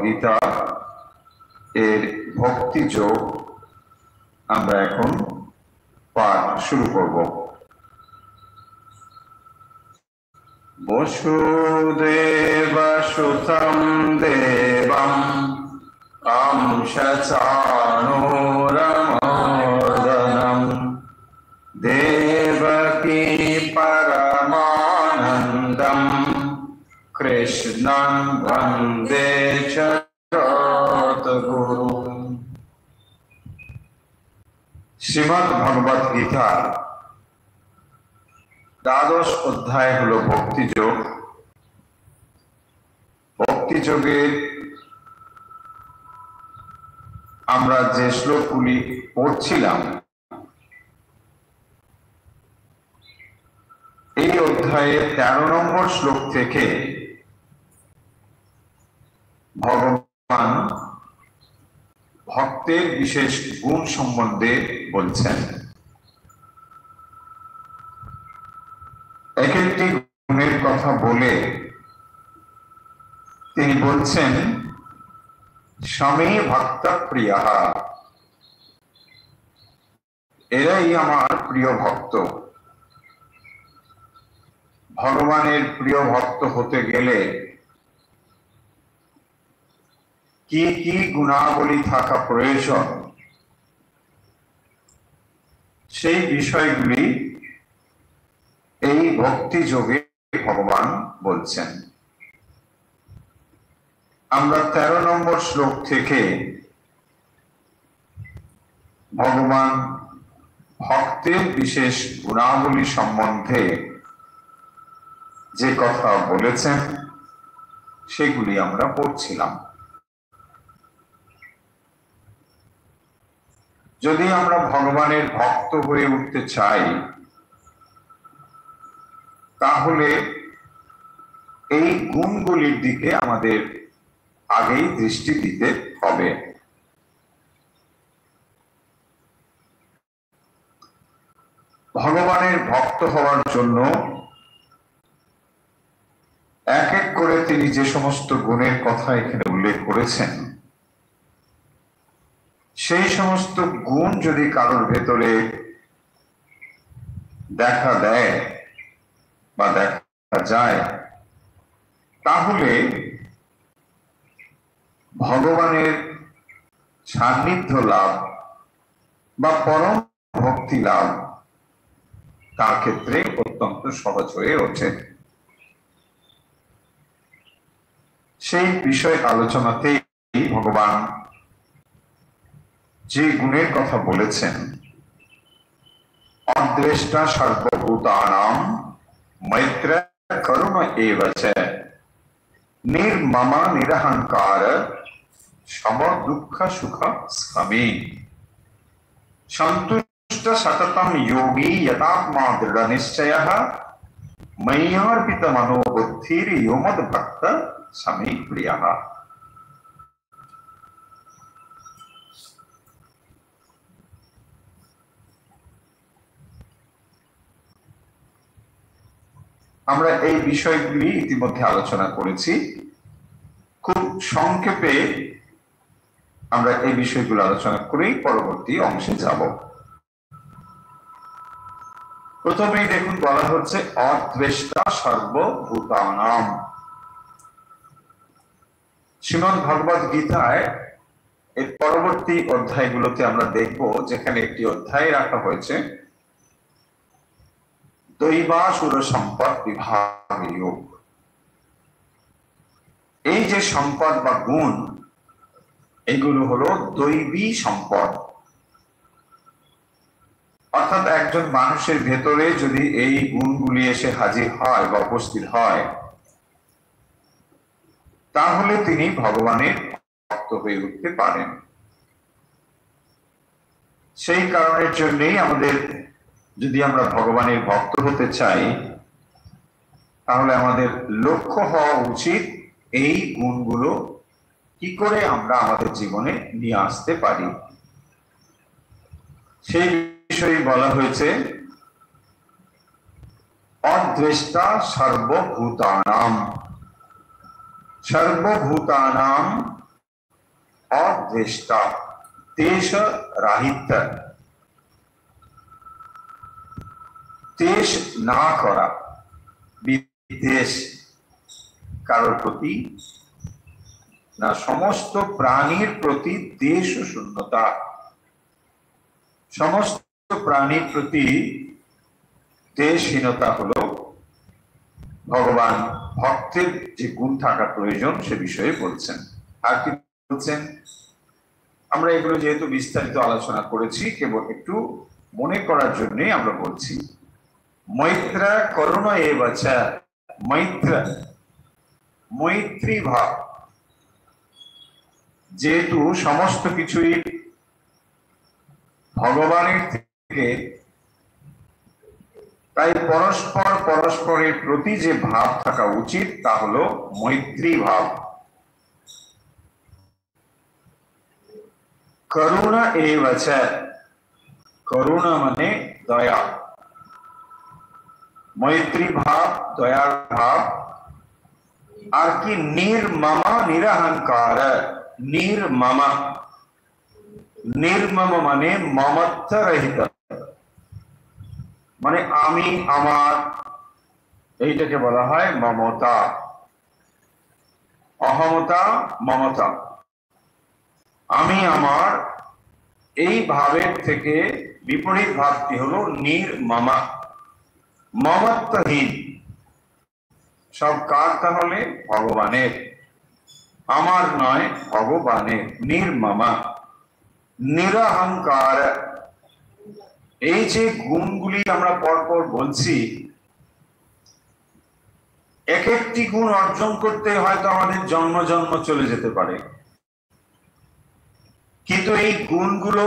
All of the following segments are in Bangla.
গীতা এর ভক্তি যোগ আমরা এখন পাঠ শুরু করব। বসুদেবসুতং দেবং কংসচাণূরমর্দনং দেবকী পরমানন্দং কৃষ্ণং বন্দে জগদ্গুরুম। শ্রীমদ্ ভগবদ গীতার দ্বাদশ অধ্যায় হলো ভক্তিযোগ। ভক্তিযোগের আমরা যে শ্লোকগুলি পড়ছিলাম, এই অধ্যায়ের 13 নম্বর শ্লোক থেকে ভগবান ভক্তের বিশেষ গুণ সম্বন্ধে বলছেন। এক একটি গুণের কথা বলে তিনি বলছেন, স্বামী ভক্ত প্রিয়া, এরাই আমার প্রিয় ভক্ত। ভগবানের প্রিয় ভক্ত হতে গেলে কি কি গুণাবলী থাকা প্রয়োজন, সেই বিষয়গুলি এই ভক্তি যোগে ভগবান বলছেন। আমরা 13 নম্বর শ্লোক থেকে ভগবান ভক্তের বিশেষ গুণাবলী সম্বন্ধে যে কথা বলেছেন সেগুলি আমরা পড়ছিলাম। যদি আমরা ভগবানের ভক্ত হয়ে উঠতে চাই, তাহলে এই গুণগুলির দিকে আমাদের আগেই দৃষ্টি দিতে হবে। ভগবানের ভক্ত হওয়ার জন্য এক এক করে তিনি যে সমস্ত গুণের কথা এখানে উল্লেখ করেছেন, সেই সমস্ত গুণ যদি কারোর ভেতরে দেখা দেয় বা দেখা যায়, তাহলে ভগবানের সান্নিধ্য লাভ বা পরম ভক্তি লাভ তার ক্ষেত্রে অত্যন্ত সহজ হয়ে ওঠে। সেই বিষয় আলোচনাতেই ভগবান যে গুণের কথা বলেছেন, অদ্বেষ্টা সর্বভূতানাং মৈত্র করুণ এব চ নির্মম নিরহংকার সম দুঃখ সুখ স্মী সন্তুষ্ট সততম যোগী যথাত্মা দৃঢ় নিশ্চয়ঃ ময়্যার্পিত মনোবুদ্ধির यो মদ্ভক্ত স্মী প্রিয়ঃ। আমরা এই বিষয়গুলি ইতিমধ্যে আলোচনা করেছি। খুব সংক্ষেপে আমরা এই বিষয়গুলো আলোচনা করেই পরবর্তী অংশে যাব। প্রথমেই দেখুন, বলা হচ্ছে অদ্বেষ্টা সর্বভূতানাম। শ্রীমদ্ ভগবদ গীতায় এর পরবর্তী অধ্যায়গুলোতে আমরা দেখব, যেখানে একটি অধ্যায় রাখা হয়েছে দৈবাসুর সম্পদ বিভাগ যোগ। এই যে সম্পদ বা গুণ, এগুলো হলো দৈবী সম্পদ। অর্থাৎ একজন মানুষের ভেতরে যদি এই গুণগুলি এসে হাজির হয় বা উপস্থিত হয়, তাহলে তিনি ভগবানের ভক্ত হয়ে উঠতে পারেন। সেই কারণের জন্যই আমাদের, যদি আমরা ভগবানের ভক্ত হতে চাই, তাহলে আমাদের লক্ষ্য হওয়া উচিত এই গুণগুলো কি করে আমরা আমাদের জীবনে নিয়ে আসতে পারি। সেই বিষয়ে বলা হয়েছে অদ্বেষ্টা সর্বভূতানাম। সর্বভূতানাম অদ্বেষ্টা, তেষ রাহিত্য, তেষ না করা, বিদ্বেষ কারোর প্রতি না, সমস্ত প্রাণীর প্রতি দেশ শূন্যতা, সমস্ত প্রাণীর প্রতি দেশহীনতা হলো ভগবান ভক্তের যে গুণ থাকা প্রয়োজন সে বিষয়ে বলছেন। আর কি বলছেন? আমরা এগুলো যেহেতু বিস্তারিত আলোচনা করেছি, কেবল একটু মনে করার জন্য আমরা বলছি। মৈত্র করুণা এবচ, মৈত্র মৈত্রী ভাব, যেহেতু সমস্ত কিছুই ভগবানের থেকে, তাই পরস্পর পরস্পরের প্রতি যে ভাব থাকা উচিত তা হলো মৈত্রী ভাব। করুণা এবচ, করুণা মানে দয়া, মৈত্রী ভাব দয়ার ভাব। আর কি নির্মমা নিরহংকার, নির্মমা, নির্মম মানে মমত্ব রহিত, মানে আমি আমার, এইটাকে বলা হয় মমতা। অহমতা মমতা, আমি আমার, এই ভাবের থেকে বিপরীত ভাবটি হলো নির্মমা, মমত্বহীন। সব কার? তাহলে ভগবানের, আমার নয়, ভগবানের। নির্মমা নিরহংকার, এই যে গুণগুলি আমরা পরপর বলছি, এক একটি গুণ অর্জন করতে হয়তো আমাদের জন্ম জন্ম চলে যেতে পারে, কিন্তু এই গুণগুলো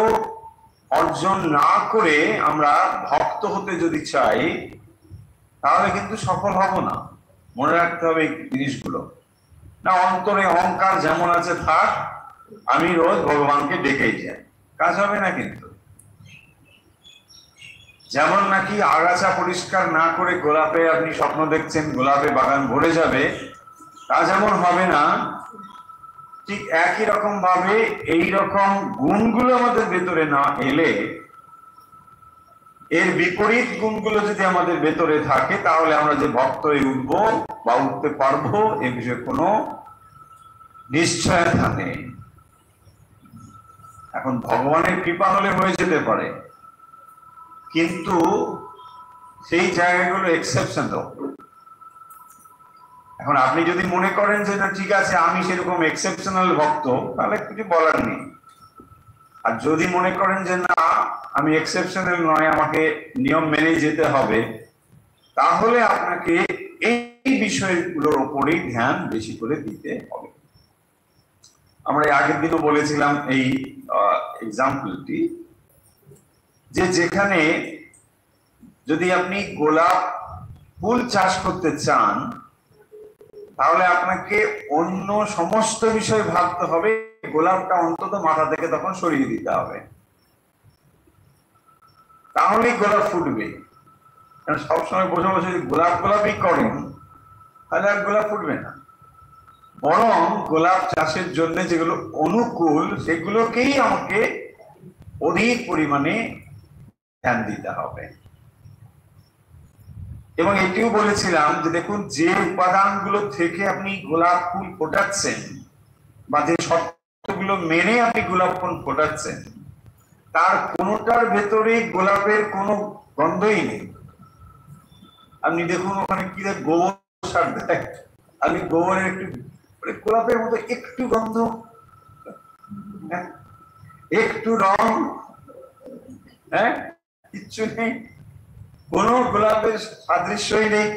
অর্জন না করে আমরা ভক্ত হতে যদি চাই তাহলে কিন্তু সফল হব না। মনে রাখতে হবে এই জিনিসগুলো। না, অন্তরে অহংকার যেমন আছে থাক, আমি রোজ ভগবানকে ডেকেই যাই, কাজ হবে না। কিন্তু যেমন নাকি আগাছা পরিষ্কার না করে গোলাপে আপনি স্বপ্ন দেখছেন গোলাপে বাগান ভরে যাবে, তা যেমন হবে না, ঠিক একই রকম ভাবে এই রকম গুণগুলো আমাদের ভেতরে না এলে, এর বিপরীত গুণগুলো যদি আমাদের ভেতরে থাকে, তাহলে আমরা যে ভক্ত হয়ে উঠবো বা উঠতে পারবো এ বিষয়ে কোনো নিশ্চয়তা নেই। এখন ভগবানের কৃপা হলে হয়ে যেতে পারে, কিন্তু সেই জায়গাগুলো এক্সেপশন। এখন আপনি যদি মনে করেন যে না ঠিক আছে আমি সেরকম এক্সেপশনাল ভক্ত, তাহলে কিছু বলার নেই। আর যদি মনে করেন যে না আমি এক্সেপশনাল নয়, আমাকে নিয়ম মেনে যেতে হবে, তাহলে আপনাকে এই বিষয়গুলোর উপরেই ধ্যান বেশি করে দিতে হবে। আমরা আগের দিনও বলেছিলাম এই এক্সাম্পলটি, যে যেখানে যদি আপনি গোলাপ ফুল চাষ করতে চান, তাহলে আপনাকে অন্য সমস্ত বিষয় ভাবতে হবে, গোলাপটা অন্তত মাথা থেকে তখন সরিয়ে দিতে হবে, তাহলেই গোলাপ ফুটবে। কারণ সবসময় বসে বসে যদি গোলাপ গোলাপই করেন তাহলে আর গোলাপ ফুটবে না। বরং গোলাপ চাষের জন্য যেগুলো অনুকূল সেগুলোকেই আমাকে অধিক পরিমাণে ধ্যান দিতে হবে। এবং এটিও বলেছিলাম যে দেখুন, যে উপাদানগুলো থেকে আপনি গোলাপ ফুল ফোটাচ্ছেন বা যে শর্তগুলো মেনে আপনি গোলাপ ফুল ফোটাচ্ছেন, তার কোনোটার ভেতরে গোলাপের কোনো গন্ধই নেই। আপনি দেখুন ওখানে কি গোবর সার দেয়, আপনি গোবরের একটু গোলাপের মতো একটু গন্ধ, একটু রং, হ্যাঁ, কিচ্ছু নেই, কোন গোলাপের সাদৃশ্যই নেই,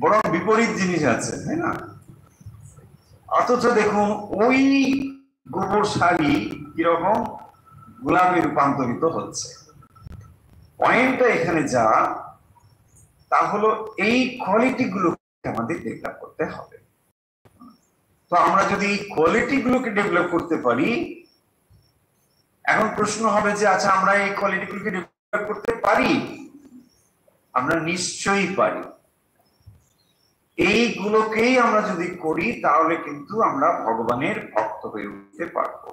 বরং বিপরীত জিনিস আছে, তাই না? অথচ দেখুন ওই গোবর সারই কিরকম গোলাপে রূপান্তরিত হচ্ছে। পয়েন্টটা এখানে যা, তা হলো এই কোয়ালিটি গুলোকে আমাদের ডেভেলপ করতে হবে। তো আমরা যদি এই কোয়ালিটি গুলোকে ডেভেলপ করতে পারি, এখন প্রশ্ন হবে যে আচ্ছা আমরা এই কোয়ালিটি গুলোকে ডেভেলপ করতে পারি? আমরা নিশ্চয়ই পারি। এইগুলোকেই আমরা যদি করি তাহলে কিন্তু আমরা ভগবানের ভক্ত হয়ে উঠতে পারবো।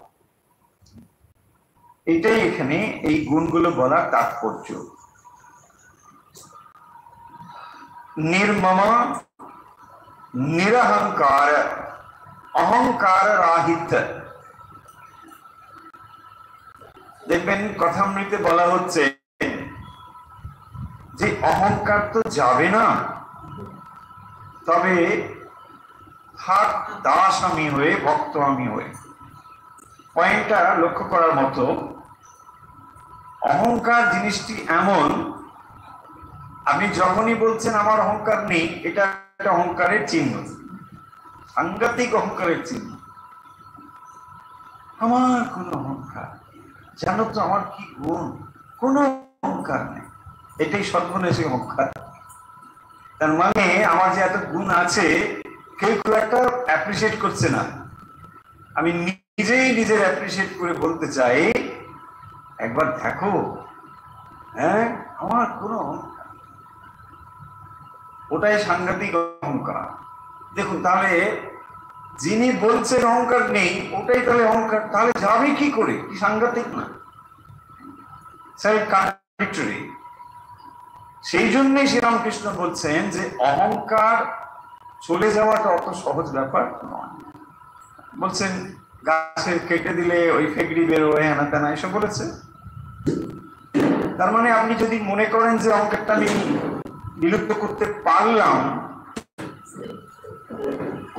এটাই এখানে এই গুণগুলো বলার তাৎপর্য। निर्मम निरहंकार अहंकार राहित। দেখবেন কথামৃতে বলা হচ্ছে যে অহংকার তো যাবে না, তবে থাক দাস আমি হয়ে, ভক্ত আমি হয়ে। পয়েন্টটা লক্ষ্য করার মতো। অহংকার জিনিসটি এমন, আপনি যখনই বলছেন আমার অহংকার নেই, এটা একটা অহংকারের চিহ্ন, সাংঘাতিক অহংকারের চিহ্ন। আমার কোনো অহংকার, জানো তো আমার কি গুণ, কোনো অহংকার নেই, এটাই সর্বনেশী অহংকার। তার মানে আমার যে এত গুণ আছে কেউ খুব একটা অ্যাপ্রিসিয়েট করছে না। আমি নিজেই নিজের অ্যাপ্রিসিয়েট করে বলতে চাই, একবার দেখো, হ্যাঁ আমার কোনো অহংকার, ওটাই সাংঘাতিক অহংকার। দেখুন তাহলে যিনি বলছেন অহংকার নেই, ওটাই তাহলে অহংকার, তাহলে যাবে কি করে? কি সাংঘাতিক না, সেলফ কন্ট্রাডিক্টরি। সেই জন্যই শ্রীরামকৃষ্ণ বলছেন যে অহংকার চলে যাওয়াটা অত সহজ ব্যাপার নয়। বলছেন গাছের কেটে দিলে ওই ফেগড়ি বেরোয়, হেনা তেনা এসব বলেছে। তার মানে আপনি যদি মনে করেন যে অহংকারটা আমি বিলুপ্ত করতে পারলাম,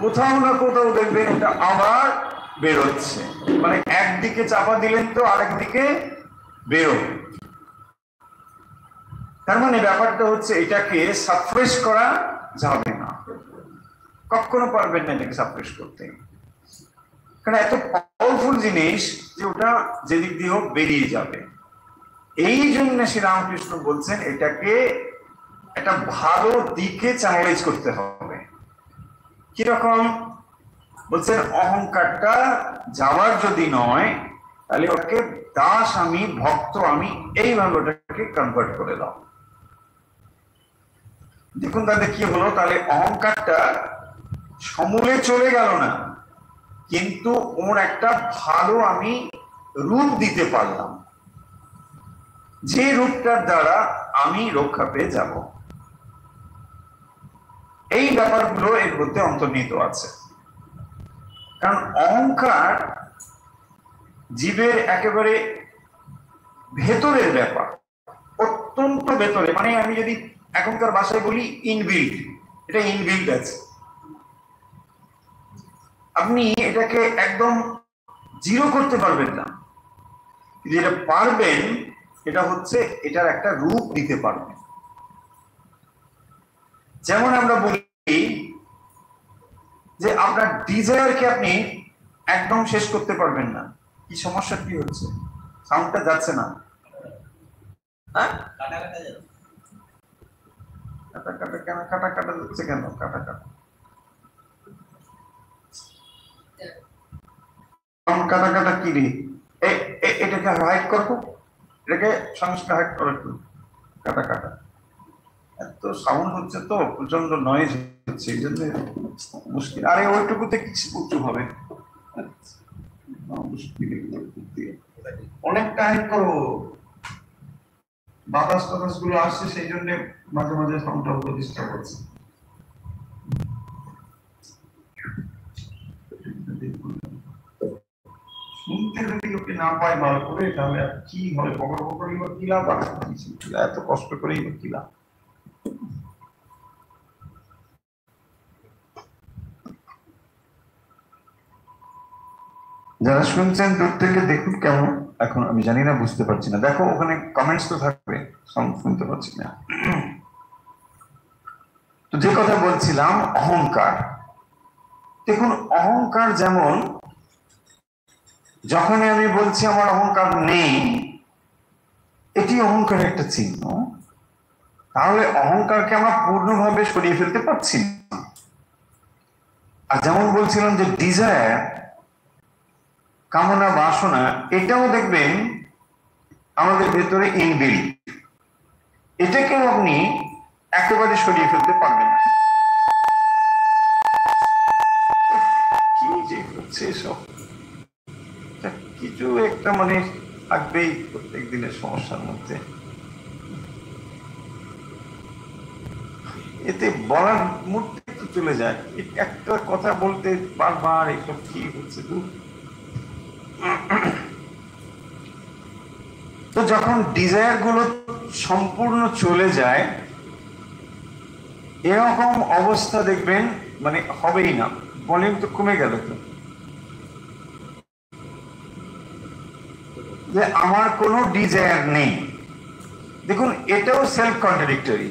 কোথাও না কোথাও দেখবেন ওটা আবার বেরোচ্ছে। মানে একদিকে চাপা দিলেন তো আরেকদিকে বেরোবে। তার মানে ব্যাপারটা হচ্ছে এটাকে সাপ্রেস করা যাবে না, কখনো পারবেন না এটাকে সাপ্রেস করতে, কারণ এত পাওয়ারফুল জিনিস যে ওটা যেদিক দিয়ে হোক বেরিয়ে যাবে। এই জন্য শ্রীরামকৃষ্ণ বলছেন এটাকে একটা ভালো দিকে চ্যানেলাইজ করতে হবে। কিরকম? বলছেন অহংকারটা যাওয়ার যদি নয়, তাহলে ওটাকে দাস আমি, ভক্ত আমি, এইভাবে ওটাকে কনভার্ট করে দাও। দেখুন তাহলে কি হলো, তাহলে অহংকারটা সমূলে চলে গেল না, কিন্তু ওর একটা ভালো আমি রূপ দিতে পারলাম, যে রূপটার দ্বারা আমি রক্ষা পেয়ে যাব। এই ব্যাপারগুলো এর মধ্যে অন্তর্নিহিত আছে। কারণ অহংকার জীবের একেবারে ভেতরের ব্যাপার, অত্যন্ত ভেতরে। মানে আমি যদি এখনকার ভাষায় বলি ইনবিল্ট, এটা ইনবিল্ট আছে। আপনি এটাকে একদম জিরো করতে পারবেন না, যেটা পারবেন এটা হচ্ছে এটার একটা রূপ দিতে পারবেন। যেমন আমরা বলি যে আপনার ডিজায়ারকে আপনি একদম শেষ করতে পারবেন না। কি সমস্যা কি হচ্ছে? সাউন্ডটা যাচ্ছে না, কাটা কাটা কেন? কাটা কাটা যাচ্ছে কেন? কাটা কাটা কাটা কাটা কি রে? এটাকে হাইড করবো, এটাকে সংস্কার হাইড করে একটু কাটা কাটা। এত সাউন্ড হচ্ছে তো, প্রচন্ড নয়েজ হচ্ছে, এই জন্য মুশকিল। আরে ওইটুকুতে কিছু উঁচু হবে, অনেকটা হাইড করো, বাতাস টাতাস গুলো আসছে, সেই জন্য মাঝে মাঝে সাউন্ডটা ডিস্টার্ব হচ্ছে। শুনতে যদি লোকে না পায় ভালো করে, তাহলে আর কি হবে? বকর বকরই বা কি লাভ আছে? এত কষ্ট করেই বা কি লাভ? যারা শুনছেন দূর থেকে দেখুন কেমন। এখন আমি জানি না, বুঝতে পারছি না। দেখো ওখানে কমেন্টস তো থাকবে, সাউন্ড শুনতে পাচ্ছি না। তো যে কথা বলছিলাম, অহংকার। দেখুন অহংকার যেমন, যখনই আমি বলছি আমার অহংকার নেই, এটি অহংকারের একটা চিহ্ন, তাহলে অহংকারকে আমরা পূর্ণভাবে সরিয়ে ফেলতে পারছি না। আর যেমন বলছিলাম যে ডিজায়ার, কামনা, বাসনা, এটাও দেখবেন আমাদের ভেতরে ইনবিল্ট, এটাকেও আপনি একেবারে সরিয়ে ফেলতে পারবেন না। হচ্ছে এসব? কিছু একটা মানে থাকবেই প্রত্যেক দিনের সমস্যার মধ্যে। এতে বলার মুহূর্তে তো চলে যায়, একটা কথা বলতে বারবার এসব কি হচ্ছে। তো যখন ডিজায়ার গুলো সম্পূর্ণ চলে যায়, এরকম অবস্থা দেখবেন মানে হবেই না, ভলিউম তো কমে গেল। তো যে আমার কোনো ডিজায়ার নেই, দেখুন এটাও সেলফ কন্ট্রাডিক্টরি।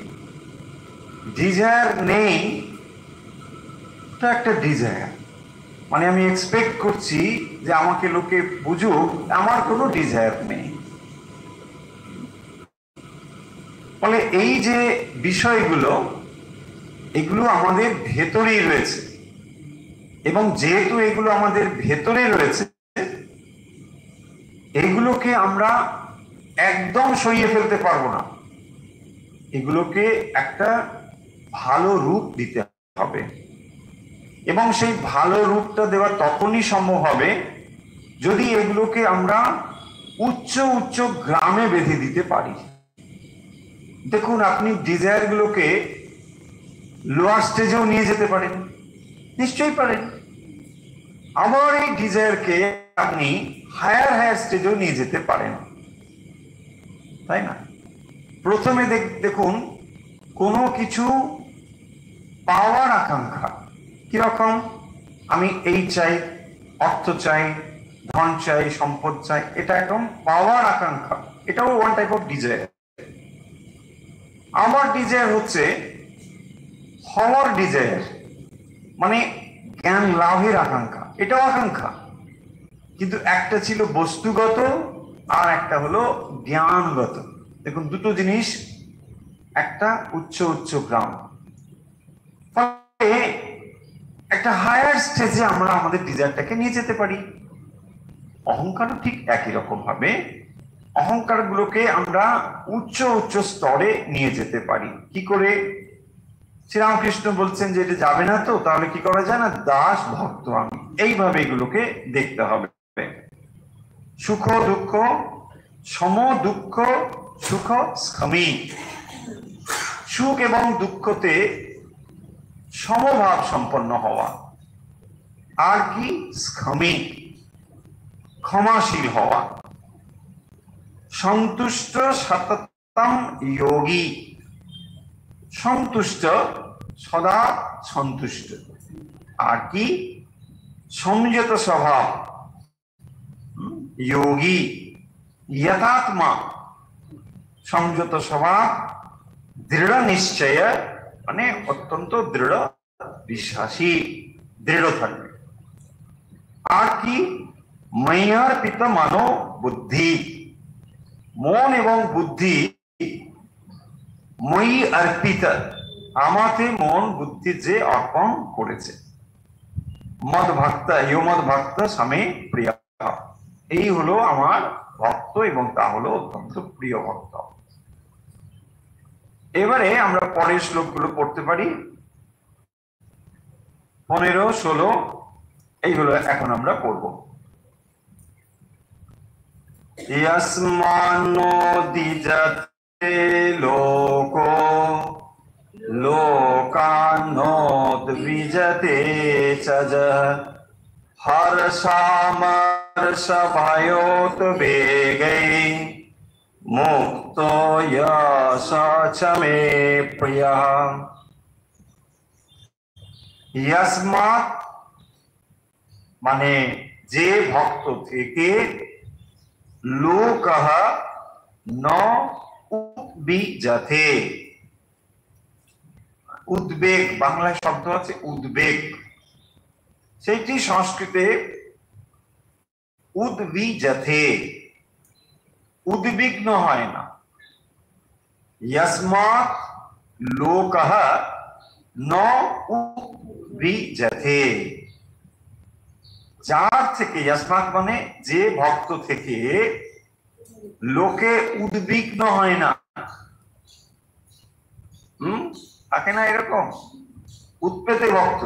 ডিজায়ার নেই, এটা একটা ডিজায়ার, মানে আমি এক্সপেক্ট করছি যে আমাকে লোকে বুঝুক আমার কোনো ডিজায়ার নেই। ফলে এই যে বিষয়গুলো, এগুলো আমাদের ভেতরেই রয়েছে, এবং যেহেতু এগুলো আমাদের ভেতরে রয়েছে, এগুলোকে আমরা একদম সরিয়ে ফেলতে পারবো না। এগুলোকে একটা ভালো রূপ দিতে হবে, এবং সেই ভালো রূপটা দেওয়া তখনই সম্ভব হবে যদি এগুলোকে আমরা উচ্চ উচ্চ গ্রামে বেঁধে দিতে পারি। দেখুন আপনি ডিজায়ার গুলোকে লোয়ার স্টেজেও নিয়ে যেতে পারেন, নিশ্চয়ই পারেন। আবার এই ডিজায়ারকে আপনি হায়ার হায়ার স্টেজেও নিয়ে যেতে পারেন, তাই না? প্রথমে দেখুন কোনো কিছু পাওয়ার আকাঙ্ক্ষা কিরকম, আমি এই চাই, অর্থ চাই, ধন চাই, সম্পদ চাই, এটা একদম পাওয়ার আকাঙ্ক্ষা, এটাও ওয়ান টাইপ অফ ডিজায়ার। আমার ডিজায়ার হচ্ছে হওয়ার ডিজায়ার, মানে জ্ঞান লাভের আকাঙ্ক্ষা, এটাও আকাঙ্ক্ষা, কিন্তু একটা ছিল বস্তুগত আর একটা হলো জ্ঞানগত। দেখুন দুটো জিনিস, একটা উচ্চ উচ্চ গ্রাম। একটা হায়ার স্টেজে আমরা আমাদের ডিজায়ারটাকে নিয়ে যেতে পারি। অহংকারও ঠিক একই রকম ভাবে অহংকার গুলোকে আমরা উচ্চ উচ্চ স্তরে নিয়ে যেতে পারি। কি করে? শ্রীরামকৃষ্ণ বলছেন যে এটা যাবে না, তো তাহলে কি করা যায় না, দাস ভক্ত আমি, এইভাবে এগুলোকে দেখতে হবে। সুখ দুঃখ সম, দুঃখ সুখ স্খমি, সুখ এবং দুঃখতে সমভাব সম্পন্ন হওয়া, আর কি স্খমি ক্ষমাশীল হওয়া, সন্তুষ্ট সততম যোগী, সন্তুষ্ট সদা সন্তুষ্ট, আর কি সংযত স্বভাব যোগী, যথাত্মা সংযত স্বভাব, দৃঢ় নিশ্চয় মানে অত্যন্ত দৃঢ় বিশ্বাসী, দৃঢ় থাকবে। আর কি ময়্যার্পিত মানো বুদ্ধি, মন এবং বুদ্ধি মই অর্পিত, আমাকে মন বুদ্ধি যে অর্পণ করেছে। মদ ভক্ত ইয় মদ ভক্ত স্বামী প্রিয়, এই হলো আমার ভক্ত এবং তা হলো অত্যন্ত প্রিয় ভক্ত। এবারে আমরা পরের শ্লোকগুলো পড়তে পারি, 15, 16 এইগুলো এখন আমরা পড়ব। यस्मान्नो द्विजते लोको लोकान्नो द्विजते च हर्षामर्षभयोद्वेगै मुक्तो यश च मे प्रियः। यस्मात् মানে যে ভক্ত থেকে, লোকঃ ন উদ্বিজতে, উদ্বেগ বাংলায় শব্দ আছে উদ্বেগ, সেইটি সংস্কৃতে উদ্বিজতে, উদ্বিগ্ন হয় না। यस्मात् लोकः न उद्विजते, যার থেকে, यस्मात् মানে যে ভক্ত থেকে লোকে উদ্বিগ্ন হয় না। থাকে না এরকম উৎপেতে ভক্ত,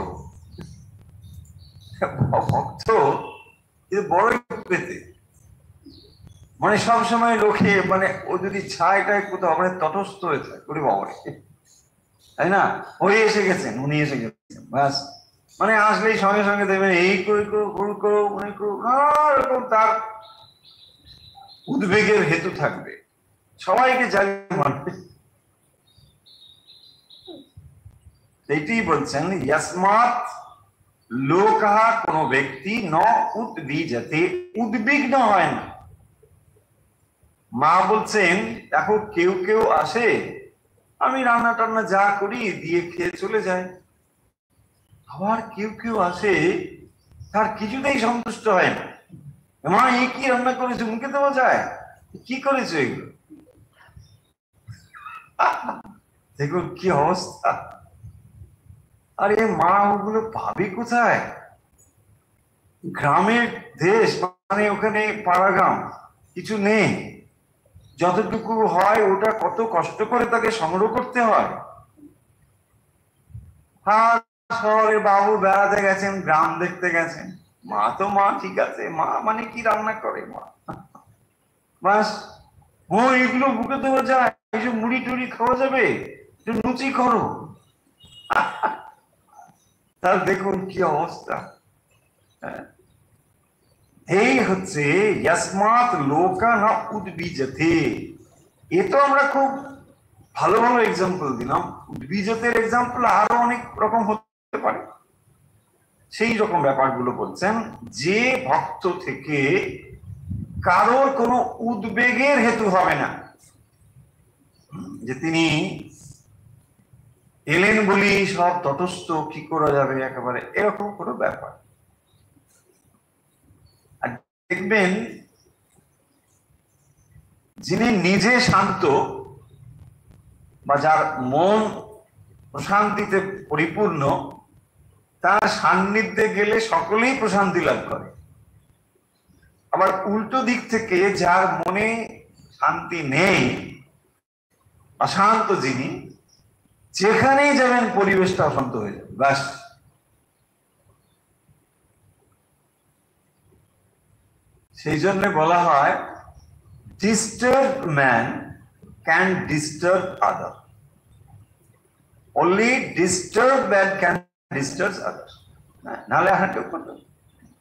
ভক্ত বড় পেতে, মানে সবসময় লোকে মানে ও যদি ছায়টায় কোথাও মানে তটস্থ হয়ে থাকে, ওরে বাবা, তাই না? ওই এসে গেছেন, উনি এসে গেছেন, ব্যাস। মানে আসলেই সঙ্গে সঙ্গে দেখবেন এই করো মনে করো, এরকম তার উদ্বেগের হেতু থাকবে, সবাইকে জানিয়ে মানবে। এইটাই বলছেন, ইয়াসমাত লোকাহা, কোন ব্যক্তি ন উদ্বিজতে, উদ্বিগ্ন হয় না। মা বলছেন দেখো, কেউ কেউ আসে, আমি রান্না টান্না যা করি দিয়ে খেয়ে চলে যায়। আবার কেউ কেউ আসে, তার কিছুতেই সন্তুষ্ট হয় না। মা এই কি রান্না করেছো, মুখে দেওয়া যায়? কি করেছো এগুলো? দেখুন কি অবস্থা। আরে মা ওগুলো পাবে কোথায়? গ্রামের দেশ, মানে ওখানে পাড়াগ্রাম কিছু নেই, যতটুকু হয় ওটা কত কষ্ট করে তাকে সংগ্রহ করতে হয়। হ্যাঁ, শহরে বাবু বেড়াতে গেছেন, গ্রাম দেখতে গেছেন, মা তো মা, ঠিক আছে, মা মানে কি রান্না করে মা, বাস। ও এগুলো বুকে দেওয়া যায়? এইসব মুড়ি টুড়ি খাওয়া যাবে? লুচি করো। তার দেখুন কি অবস্থা। এই হচ্ছে ইয়াসমাত লোকা না উদ্বিজতে। এ তো আমরা খুব ভালো ভালো এক্সাম্পল দিলাম, উদ্বিজতের এক্সাম্পল আরো অনেক রকম হতে পারে। সেই রকম ব্যাপারগুলো বলছেন, যে ভক্ত থেকে কারোর কোনো উদ্বেগের হেতু হবে না, যে তিনি এলেন বলি সব তটস্থ, কি করা যাবে একেবারে, এরকম কোনো ব্যাপার। আর দেখবেন, যিনি নিজে শান্ত বা যার মন প্রশান্তিতে পরিপূর্ণ, তার সান্নিধ্যে গেলে সকলেই প্রশান্তি লাভ করে। আবার উল্টো দিক থেকে যার মনে শান্তি নেই, অশান্ত যিনি, যেখানেই যাবেন পরিবেশটা অশান্ত হয়ে যাবে, ব্যাস। সেই জন্য বলা হয়, disturbed man can disturb other, only disturbed man can disturb others। নাহলে হাঁটতে করতে,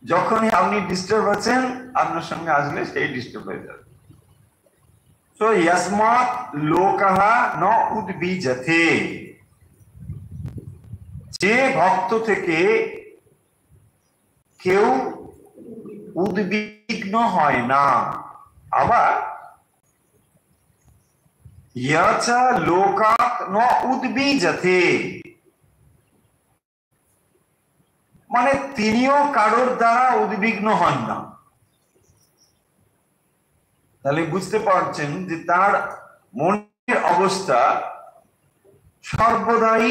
যখনই আপনি ডিস্টার্ব আছেন, আপনার সঙ্গে আসলে সেই ডিস্টার্ব হয়ে যাবে। তো ইয়াসমাত লোকাহা ন উদ্বিজতে, যে ভক্ত থেকে কেউ উদ্বিগ্ন হয় না। আবার ইয়াচা লোকাত ন উদ্বিজতে, মানে তিনিও কারোর দ্বারা উদ্বিগ্ন হন না। তাহলে বুঝতে পারছেন যে তার মনের অবস্থা সর্বদাই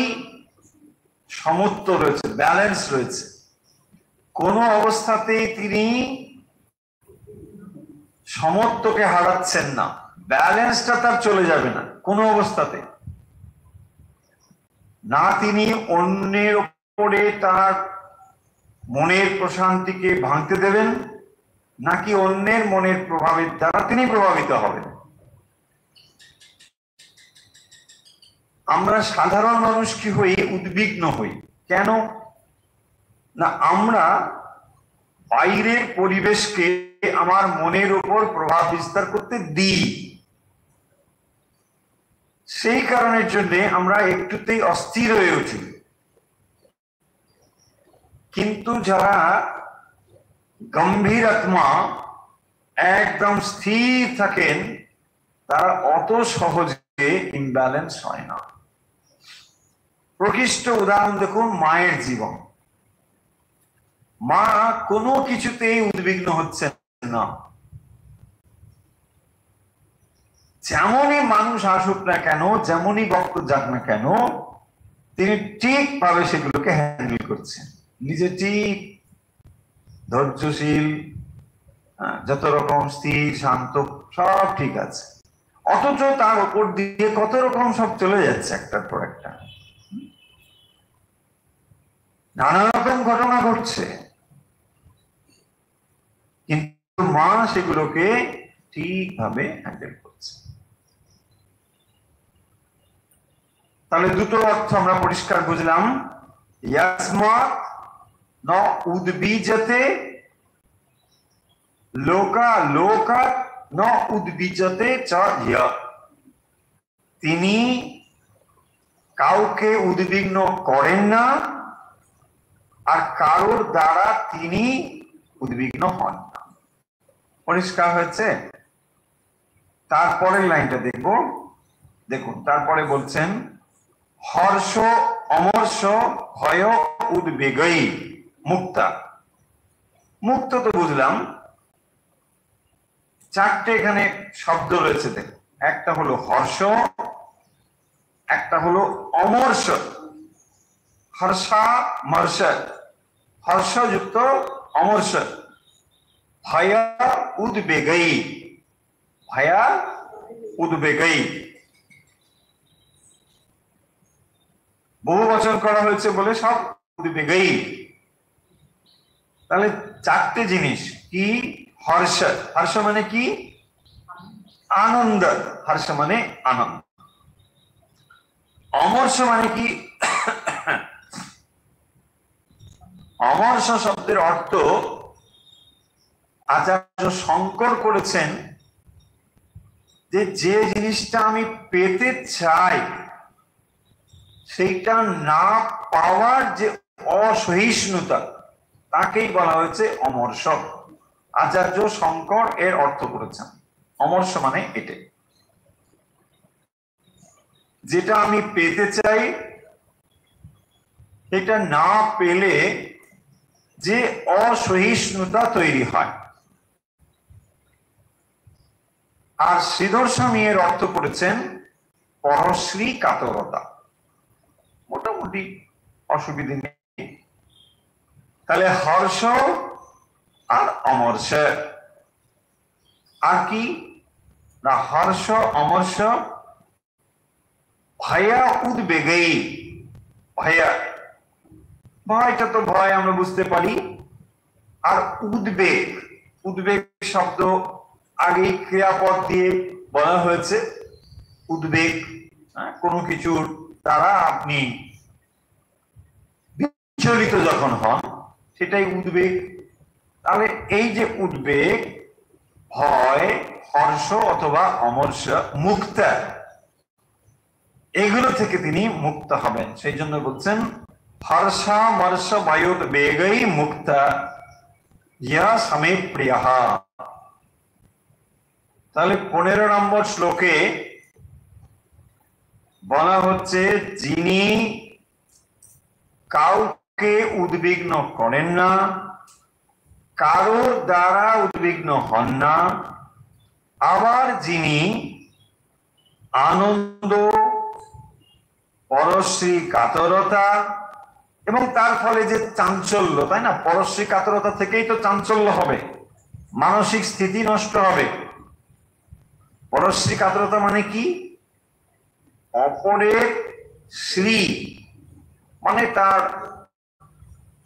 সমত্ব রয়েছে, ব্যালেন্স রয়েছে। কোন অবস্থাতেই তিনি সমত্বকে হারাচ্ছেন না, ব্যালেন্সটা তার চলে যাবে না কোন অবস্থাতে। না তিনি অন্যের উপরে তার মনের প্রশান্তিকে ভাঙতে দেবেন, নাকি অন্যের মনের প্রভাবের দ্বারা তিনি প্রভাবিত হবেন। আমরা সাধারণ মানুষ কি হই? উদ্বিগ্ন হই। কেন না? আমরা বাইরের পরিবেশকে আমার মনের উপর প্রভাব বিস্তার করতে দিই, সেই কারণের জন্য আমরা একটুতেই অস্থির হয়ে উঠি। কিন্তু যারা গম্ভীর আত্মা, একদম স্থির থাকেন, তারা অত সহজে ইমব্যালেন্স হয় না। প্রকৃষ্ট উদাহরণ দেখুন মায়ের জীবন। মা কোনো কিছুতেই উদ্বিগ্ন হচ্ছেন না, যেমনই মানুষ আসুক না কেন, যেমনই ভক্ত যাক না কেন, তিনি ঠিক ভাবে সেগুলোকে হ্যান্ডেল করছেন, নিজে ঠিক ধৈর্যশীল, যত রকম স্থির শান্ত, সব ঠিক আছে। অথচ তার উপর দিয়ে কত রকম সব চলে যাচ্ছে একটার পর একটা, নানা রকম ঘটনা ঘটছে। কিন্তু মা সেগুলোকে ঠিকভাবে হ্যান্ডেল করছে। তাহলে দুটো অর্থ আমরা পরিষ্কার বুঝলাম, ইয়াসমাত ন উদ্বীজতে, লোকা লোকাৎ ন উদ্বীজতে চ ইয়। তিনি কাউকে উদ্বিগ্ন করেন না, আর কারোর দ্বারা তিনি উদ্বিগ্ন হন না। পরিষ্কার হয়েছে? তারপরের লাইনটা দেখব, দেখুন তারপরে বলছেন হর্ষ অমর্ষ ভয় উদ্বেগই মুক্তা। মুক্ত তো বুঝলাম, চারটে এখানে শব্দ রয়েছে দেখুন, একটা হলো হর্ষ, একটা হলো অমর্ষ, হর্ষা মর্ষ, হর্ষযুক্ত অমর্ষ, ভয় উদ্বেগই, ভয় উদ্বেগই। বহু বচন করা হয়েছে বলে সব উদ্বেগই। তাহলে চারটে জিনিস কি? হর্ষ, হর্ষ মানে কি? আনন্দ, হর্ষ মানে আনন্দ। অমর্ষ মানে কি? অমর্ষ শব্দের অর্থ আচার্য শঙ্কর করেছেন যে যে জিনিসটা আমি পেতে চাই সেইটা না পাওয়ার যে অসহিষ্ণুতা, তাকেই বলা হয়েছে অমর্ষ। আচার্য শঙ্কর এর অর্থ করেছেন অমর্ষ মানে এটা, যেটা আমি পেতে চাই এটা না পেলে যে অসহিষ্ণুতা তৈরি হয়। আর শ্রীধর স্বামী এর অর্থ করেছেন পরশ্রী কাতরতা। মোটামুটি অসুবিধে নেই। তাহলে হর্ষ আর অমর্ষ, আর কি না? হর্ষ অমর্ষ ভয়া উদ্বেগই। ভয়া, ভয়টা তো ভয় আমরা বুঝতে পারি, আর উদ্বেগ, উদ্বেগ শব্দ আগে ক্রিয়াপদ দিয়ে বলা হয়েছে। উদ্বেগ কোনো কিছুর দ্বারা আপনি বিচলিত যখন হন সেটাই উদ্বেগ। তাহলে এই যে উদ্বেগ, ভয়, হর্ষ অথবা অমর্ষ, মুক্তা, এগুলো থেকে তিনি মুক্ত হবেন। সেই জন্য বলছেন হর্ষা মর্ষ বায়োদ্বেগই মুক্তা ইয়া সমে প্রিয়ঃ। তাহলে 15 নম্বর শ্লোকে বলা হচ্ছে যিনি কাউকে উদ্বিগ্ন করেন না, কারোর দ্বারা উদ্বিগ্ন হন না, আবার যিনি আনন্দ, পরশ্রী কাতরতা এবং তার ফলে যে চাঞ্চল্য, তাই না? পরশ্রী কাতরতা থেকেই তো চাঞ্চল্য হবে, মানসিক স্থিতি নষ্ট হবে। পরশ্রী কাতরতা মানে কি? অপরের শ্রী মানে তার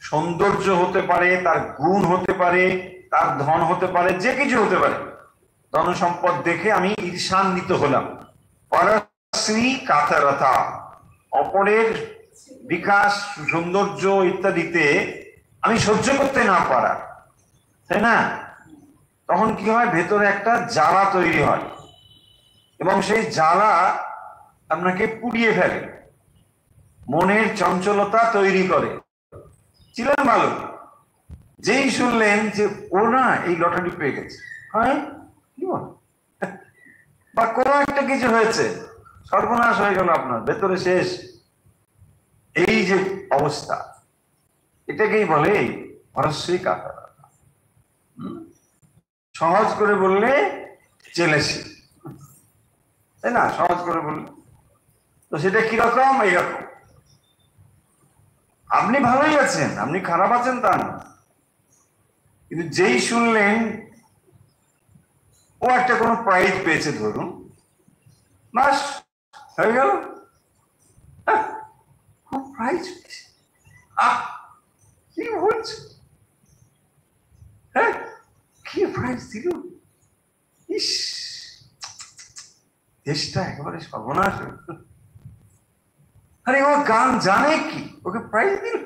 সৌন্দর্য হতে পারে, তার গুণ হতে পারে, তার ধন হতে পারে, যে কিছু হতে পারে। ধন সম্পদ দেখে আমি ঈর্ষান্বিত হলাম, পরশ্রী কাতরতা, অপরের বিকাশ, সৌন্দর্য ইত্যাদিতে আমি সহ্য করতে না পারা, তাই না? তখন কি হয়? ভেতরে একটা জ্বালা তৈরি হয় এবং সেই জ্বালা আপনাকে পুড়িয়ে ফেলে, মনের চঞ্চলতা তৈরি করে। ছিলেন ভালো, যেই শুনলেন যে ও না এই লটারি পেয়ে গেছে, হ্যাঁ কি বল, বা কোনো একটা কিছু হয়েছে, সর্বনাশ হয়ে গেল, আপনার ভেতরে শেষ। এই যে অবস্থা, এটাকেই বলে পরশ্রী কাতরতা। সহজ করে বললে জেলেসি, তাই না? সহজ করে বললে তো সেটা কিরকম? এইরকম, আপনি ভালোই আছেন, আপনি খারাপ আছেন তা না, কিন্তু যেই শুনলেন ও একটা কোনো প্রাইজ পেয়েছে ধরুন, বাস হয়ে গেল, প্রাইজ পেয়েছে, কি বলছে, হ্যাঁ কি কি প্রাইজ দিল, ইস দেশটা একেবারে সর্বনাশ। আরে ও গান জানে কি, ওকে প্রাইজ দিল।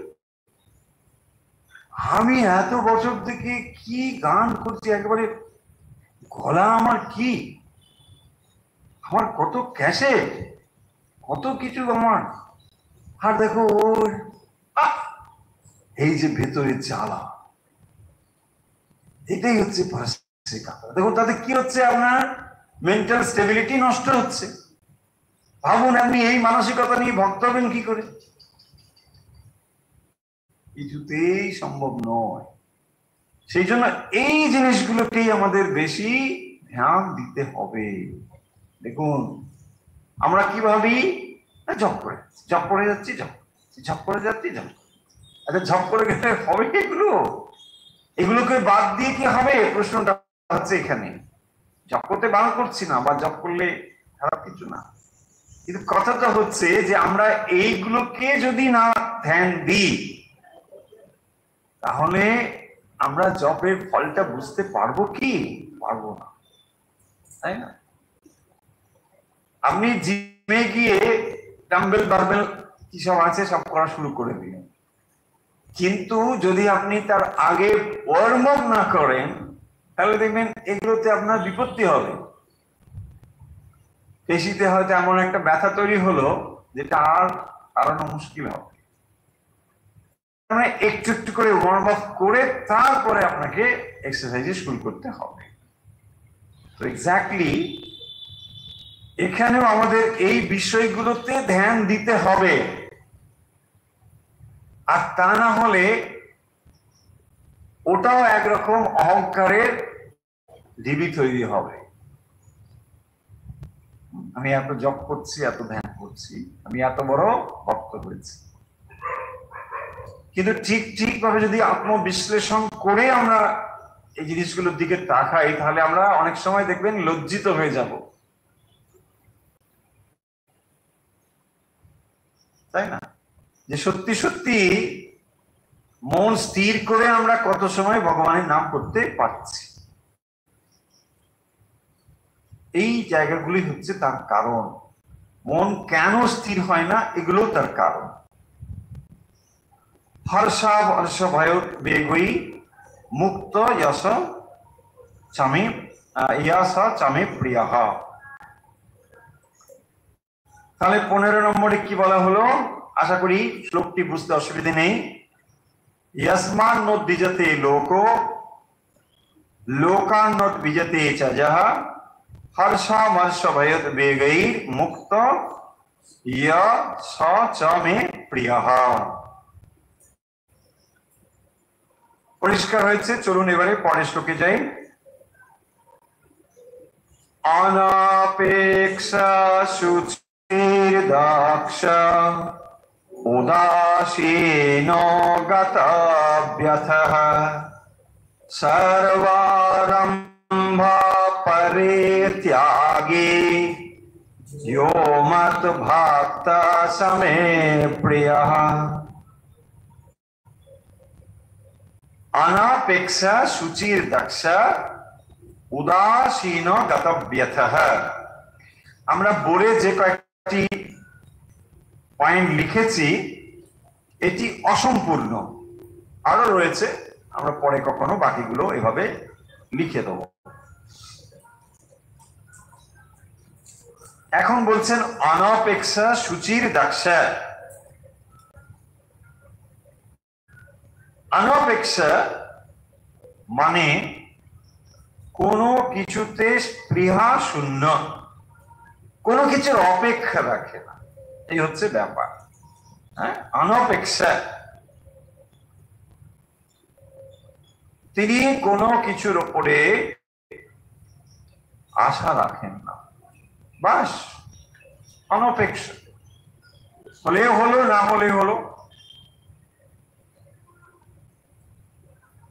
আমি এত বছর থেকে কি গান করছি, একেবারে গলা আমার কি, আমার কত ক্যাসেট, কত কিছু আমার, আর দেখো ওর এই যে ভেতরে জ্বালা, এটাই হচ্ছে দেখুন তাতে কি হচ্ছে, আপনার মেন্টাল স্টেবিলিটি নষ্ট হচ্ছে। ভাবুন আপনি এই মানসিকতা নিয়ে ভক্ত হবেন কি করে, কিছুতেই সম্ভব নয়। সেই জন্য এই জিনিসগুলোকেই আমাদের বেশি ধ্যান দিতে হবে। দেখুন আমরা কি ভাবি, জব করে যাচ্ছি, ঝপ করে যাচ্ছি, আচ্ছা ঝপ করে গেলে হবে এগুলোকে বাদ দিয়ে কি হবে, প্রশ্নটা হচ্ছে এখানে। জব করতে বারণ করছি না, বা জব করলে খারাপ কিছু না, কিন্তু কথাটা হচ্ছে যে আমরা এইগুলোকে যদি না ধ্যান দিই তাহলে আমরা জবের ফলটা বুঝতে পারবো কি, পারবো না, তাই না? আপনি জিমে গিয়ে ডাম্বেল বারবেল কি সব আছে সব করা শুরু করে দিলেন, কিন্তু যদি আপনি তার আগে ওয়ার্ম আপ না করেন তাহলে দেখবেন এগুলোতে আপনার বিপত্তি হবে। পেশিতে হয়তো এমন একটা ব্যথা তৈরি হলো যেটা আর কারণে মুশকিল হবে। একটু একটু করে ওয়ার্ম আপ করে তারপরে আপনাকে এক্সারসাইজে শুরু করতে হবে। তো এক্স্যাক্টলি এখানেও আমাদের এই বিষয়গুলোতে ধ্যান দিতে হবে, আর তা না হলে ওটাও একরকম অহংকারের ঢিবি তৈরি হবে। আমি এত জপ করছি, এত ধ্যান করছি, আমি এত বড় ভক্ত হয়েছি, কিন্তু ঠিক ভাবে যদি আত্মবিশ্লেষণ করে আমরা এই জিনিসগুলোর দিকে তাকাই তাহলে আমরা অনেক সময় দেখবেন লজ্জিত হয়ে যাব, তাই না? যে সত্যি সত্যি মন স্থির করে আমরা কত সময় ভগবানের নাম করতে পারছি। এই জায়গাগুলি হচ্ছে তার কারণ। মন কেন স্থির হয় না এগুলো তার কারণ। হর্ষা বর্ষ ভয় বেগই মুক্ত যশ চামে চামে প্রিয়। তাহলে 15 নম্বরে কি বলা হলো, আশা করি শ্লোকটি বুঝতে অসুবিধা নেই। यस्मान् नोद्विजते लोको लोकान् नोद्विजते च यः हर्षामर्षभयोद्वेगैर् मुक्तो य स च मे प्रियः। পরিষ্কার হয়েছে, চলুন এবারে পরের শ্লোকে যাই। অনাপেক্ষা শুচির্দক্ষ উদাসীনো গতব্যথः সর্বারম্ভ পরিত্যাগী यो मत् भक्त समे प्रियः। अनापेक्षा शुचिर्दक्ष উদাসীন গতব্যথः। আমরা বোর্ডে যে কয়েকটি পয়েন্ট লিখেছি এটি অসম্পূর্ণ, আরো রয়েছে, আমরা পরে কখনো বাকিগুলো এভাবে লিখে দেব। এখন বলছেন অনাপেক্ষা শুচির দক্ষ। অনাপেক্ষা মানে কোনো কিছুতে স্পৃহা শূন্য, কোনো কিছুর অপেক্ষা রাখে না, এই হচ্ছে ব্যাপার। হ্যাঁ, অনপেক্ষা, তিনি কোনো কিছুর উপরে আশা রাখেন না, বাস অনপেক্ষা, হলে হলো, না হলে হলো।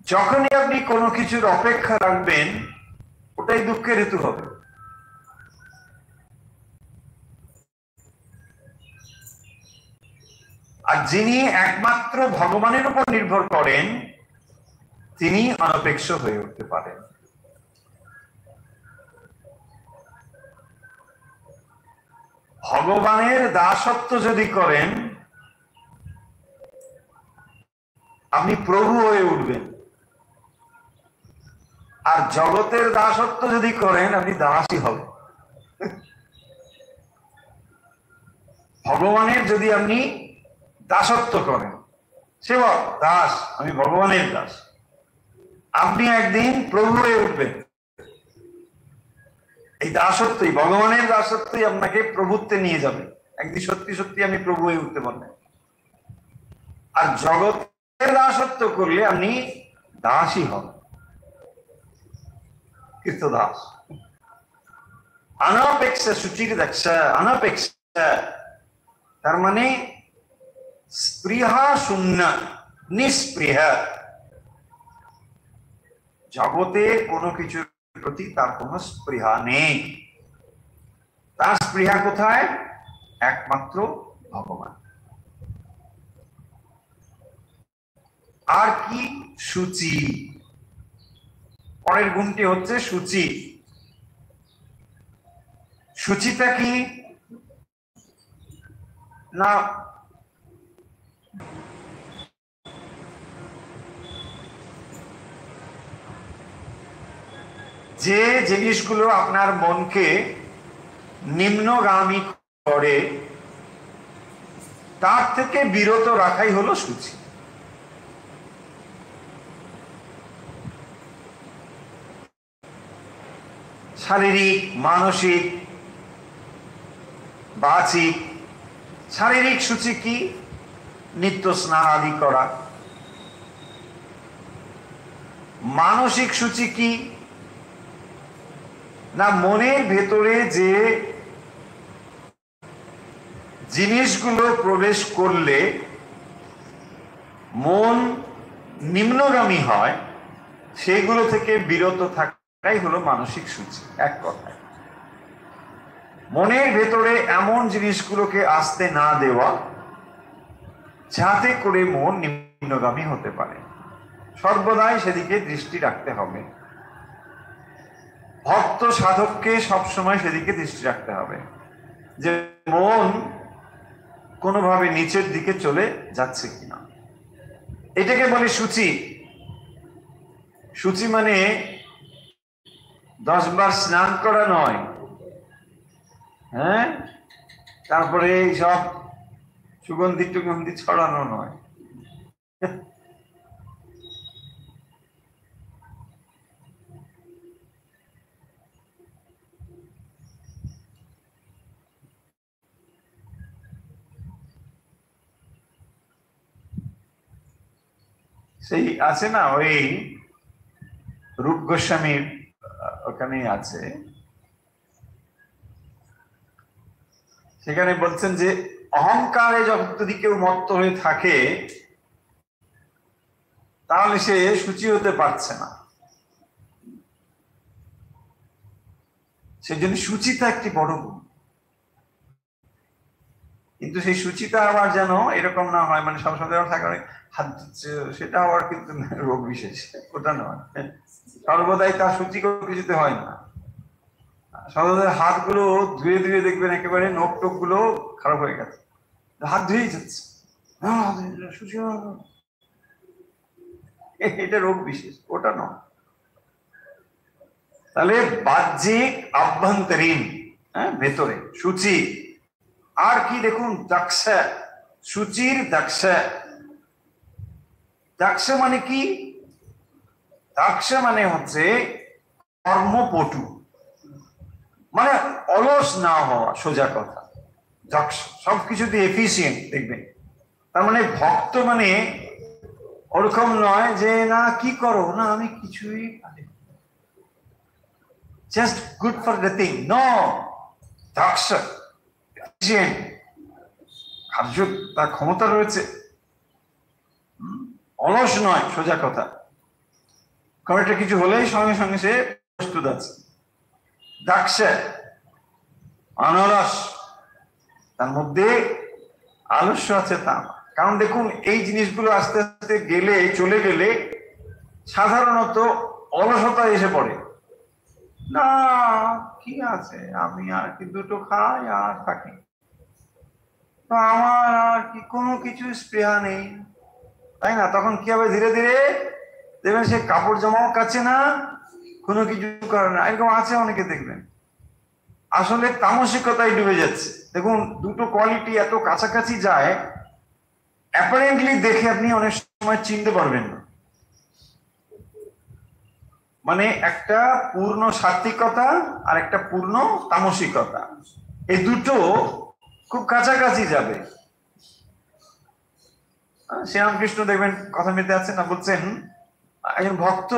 যখনই আপনি কোনো কিছুর অপেক্ষা রাখবেন ওটাই দুঃখের হেতু হবে। আর যিনি একমাত্র ভগবানের উপর নির্ভর করেন তিনি অনপেক্ষ হয়ে উঠতে পারেন। ভগবানের দাসত্ব যদি করেন আপনি প্রভু হয়ে উঠবেন, আর জগতের দাসত্ব যদি করেন আপনি দাসই হবেন। ভগবানের যদি আপনি দাসত্ব করেন, সেবক দাস, আমি ভগবানের দাস, আপনি একদিন প্রভু হয়ে উঠবেন। এই দাসত্বই, ভগবানের দাসত্বই আপনাকে প্রভুত্বে নিয়ে যাবে, একদিন সত্যি সত্যি আমি প্রভু হয়ে উঠতে পারবেন। আর জগতের দাসত্ব করলে আপনি দাসই হবেন, কৃতদাস। অনপেক্ষ সুচির দক্ষ, অনপেক্ষ তার মানে স্পৃহা শূন্য, নিস্পৃহ, জগতে কোনো কিছুর প্রতি তার কোনো স্পৃহা নেই। তার স্পৃহা কোথায়? একমাত্র ভগবান। আর কি? সূচি। পরের গুণটি হচ্ছে সূচি। সূচিটা কি না, যে জিনিসগুলো আপনার মনকে নিম্নগামী করে তার থেকে বিরত রাখাই হলো সূচি। শারীরিক, মানসিক, বাচিক। শারীরিক সূচি কি? নিত্য স্নান আদি করা। মানসিক সূচি কি না, মনের ভেতরে যে জিনিসগুলো প্রবেশ করলে মন নিম্নগামী হয় সেগুলো থেকে বিরত থাকাই হলো মানসিক সূচি। এক কথায় মনের ভেতরে এমন জিনিসগুলোকে আসতে না দেওয়া যাতে করে মন নিম্নগামী হতে পারে, সর্বদাই সেদিকে দৃষ্টি রাখতে হবে। ভক্ত সাধককে সবসময় সেদিকে দৃষ্টি রাখতে হবে যে মন কোনোভাবে নিচের দিকে চলে যাচ্ছে কিনা। এটাকে বলে সূচি। সূচি মানে 10 বার স্নান করা নয়, হ্যাঁ, তারপরে সব সুগন্ধি টুগন্ধি ছড়ানো নয়। সেই আছে না, ওই রূপ গোস্বামীর ওখানেই আছে, সেখানে বলছেন যে অহংকারে যদি কেউ মত্ত হয়ে থাকে তাহলে সে সূচি হতে পারছে না। সেই জন্য সূচিতা একটি বড় গুণ। কিন্তু সেই সূচিতা আবার যেন এরকম না হয় মানে সবসময় থাকা হাত ধুচ্ছে, সেটা আবার কিন্তু রোগ বিশেষ, ওটা নয়। সর্বদাই তার সূচি কিছুতে হয় না। সর্বদাই হাতগুলো ধুয়ে ধুয়ে দেখবেন একেবারে নখ টোক গুলো খারাপ হয়ে গেছে, হাত ধুয়েই যাচ্ছে, এটা রোগ বিশেষ, ওটা নয়। তাহলে বাহ্যিক আভ্যন্তরীণ, হ্যাঁ, ভেতরে সূচি। আর কি দেখুন, দক্ষ, সূচির দক্ষ। দক্ষ মানে কি? দক্ষ মানে হচ্ছে কর্মপটু, মানে অলস না হওয়া, সোজা কথা। দক্ষ, সবকিছুতে এফিসিয়েন্ট দেখবেন। তার মানে ভক্ত মানে ওরকম নয় যে না কি করো না আমি কিছুই পারি, just good for nothing. No, দক্ষ, এফিসিয়েন্ট, কার্য তার ক্ষমতা রয়েছে, অলস নয়, সোজা কথা। কয়েকটা কিছু হলেই সঙ্গে সঙ্গে সে প্রস্তুত আছে। দক্ষ, অনলস, তার মধ্যে আলস্য আছে তা। কারণ দেখুন এই জিনিসগুলো আস্তে আস্তে গেলে, চলে গেলে সাধারণত অলসতা এসে পড়ে। না কি আছে, আমি আর কি দুটো খাই আর থাকি, তো আমার আর কি কোনো কিছু স্পৃহা নেই, তাই না? তখন কি হবে, ধীরে ধীরে দেখবেন সে কাপড় জামাও কাছে না, কোনো কিছু করে না। এরকম আছে অনেকে, দেখবেন আসলে তামসিকতায় ডুবে যাচ্ছে। দেখুন, দুটো কোয়ালিটি এত কাছাকাছি যায়, অ্যাপারেন্টলি দেখে আপনি অনেক সময় চিনতে পারবেন না। মানে একটা পূর্ণ সাত্বিকতা আর একটা পূর্ণ তামসিকতা, এই দুটো খুব কাছাকাছি যাবে। শ্রীরামকৃষ্ণ দেখবেন কথা মেতে আছেন না, বলছেন একজন ভক্ত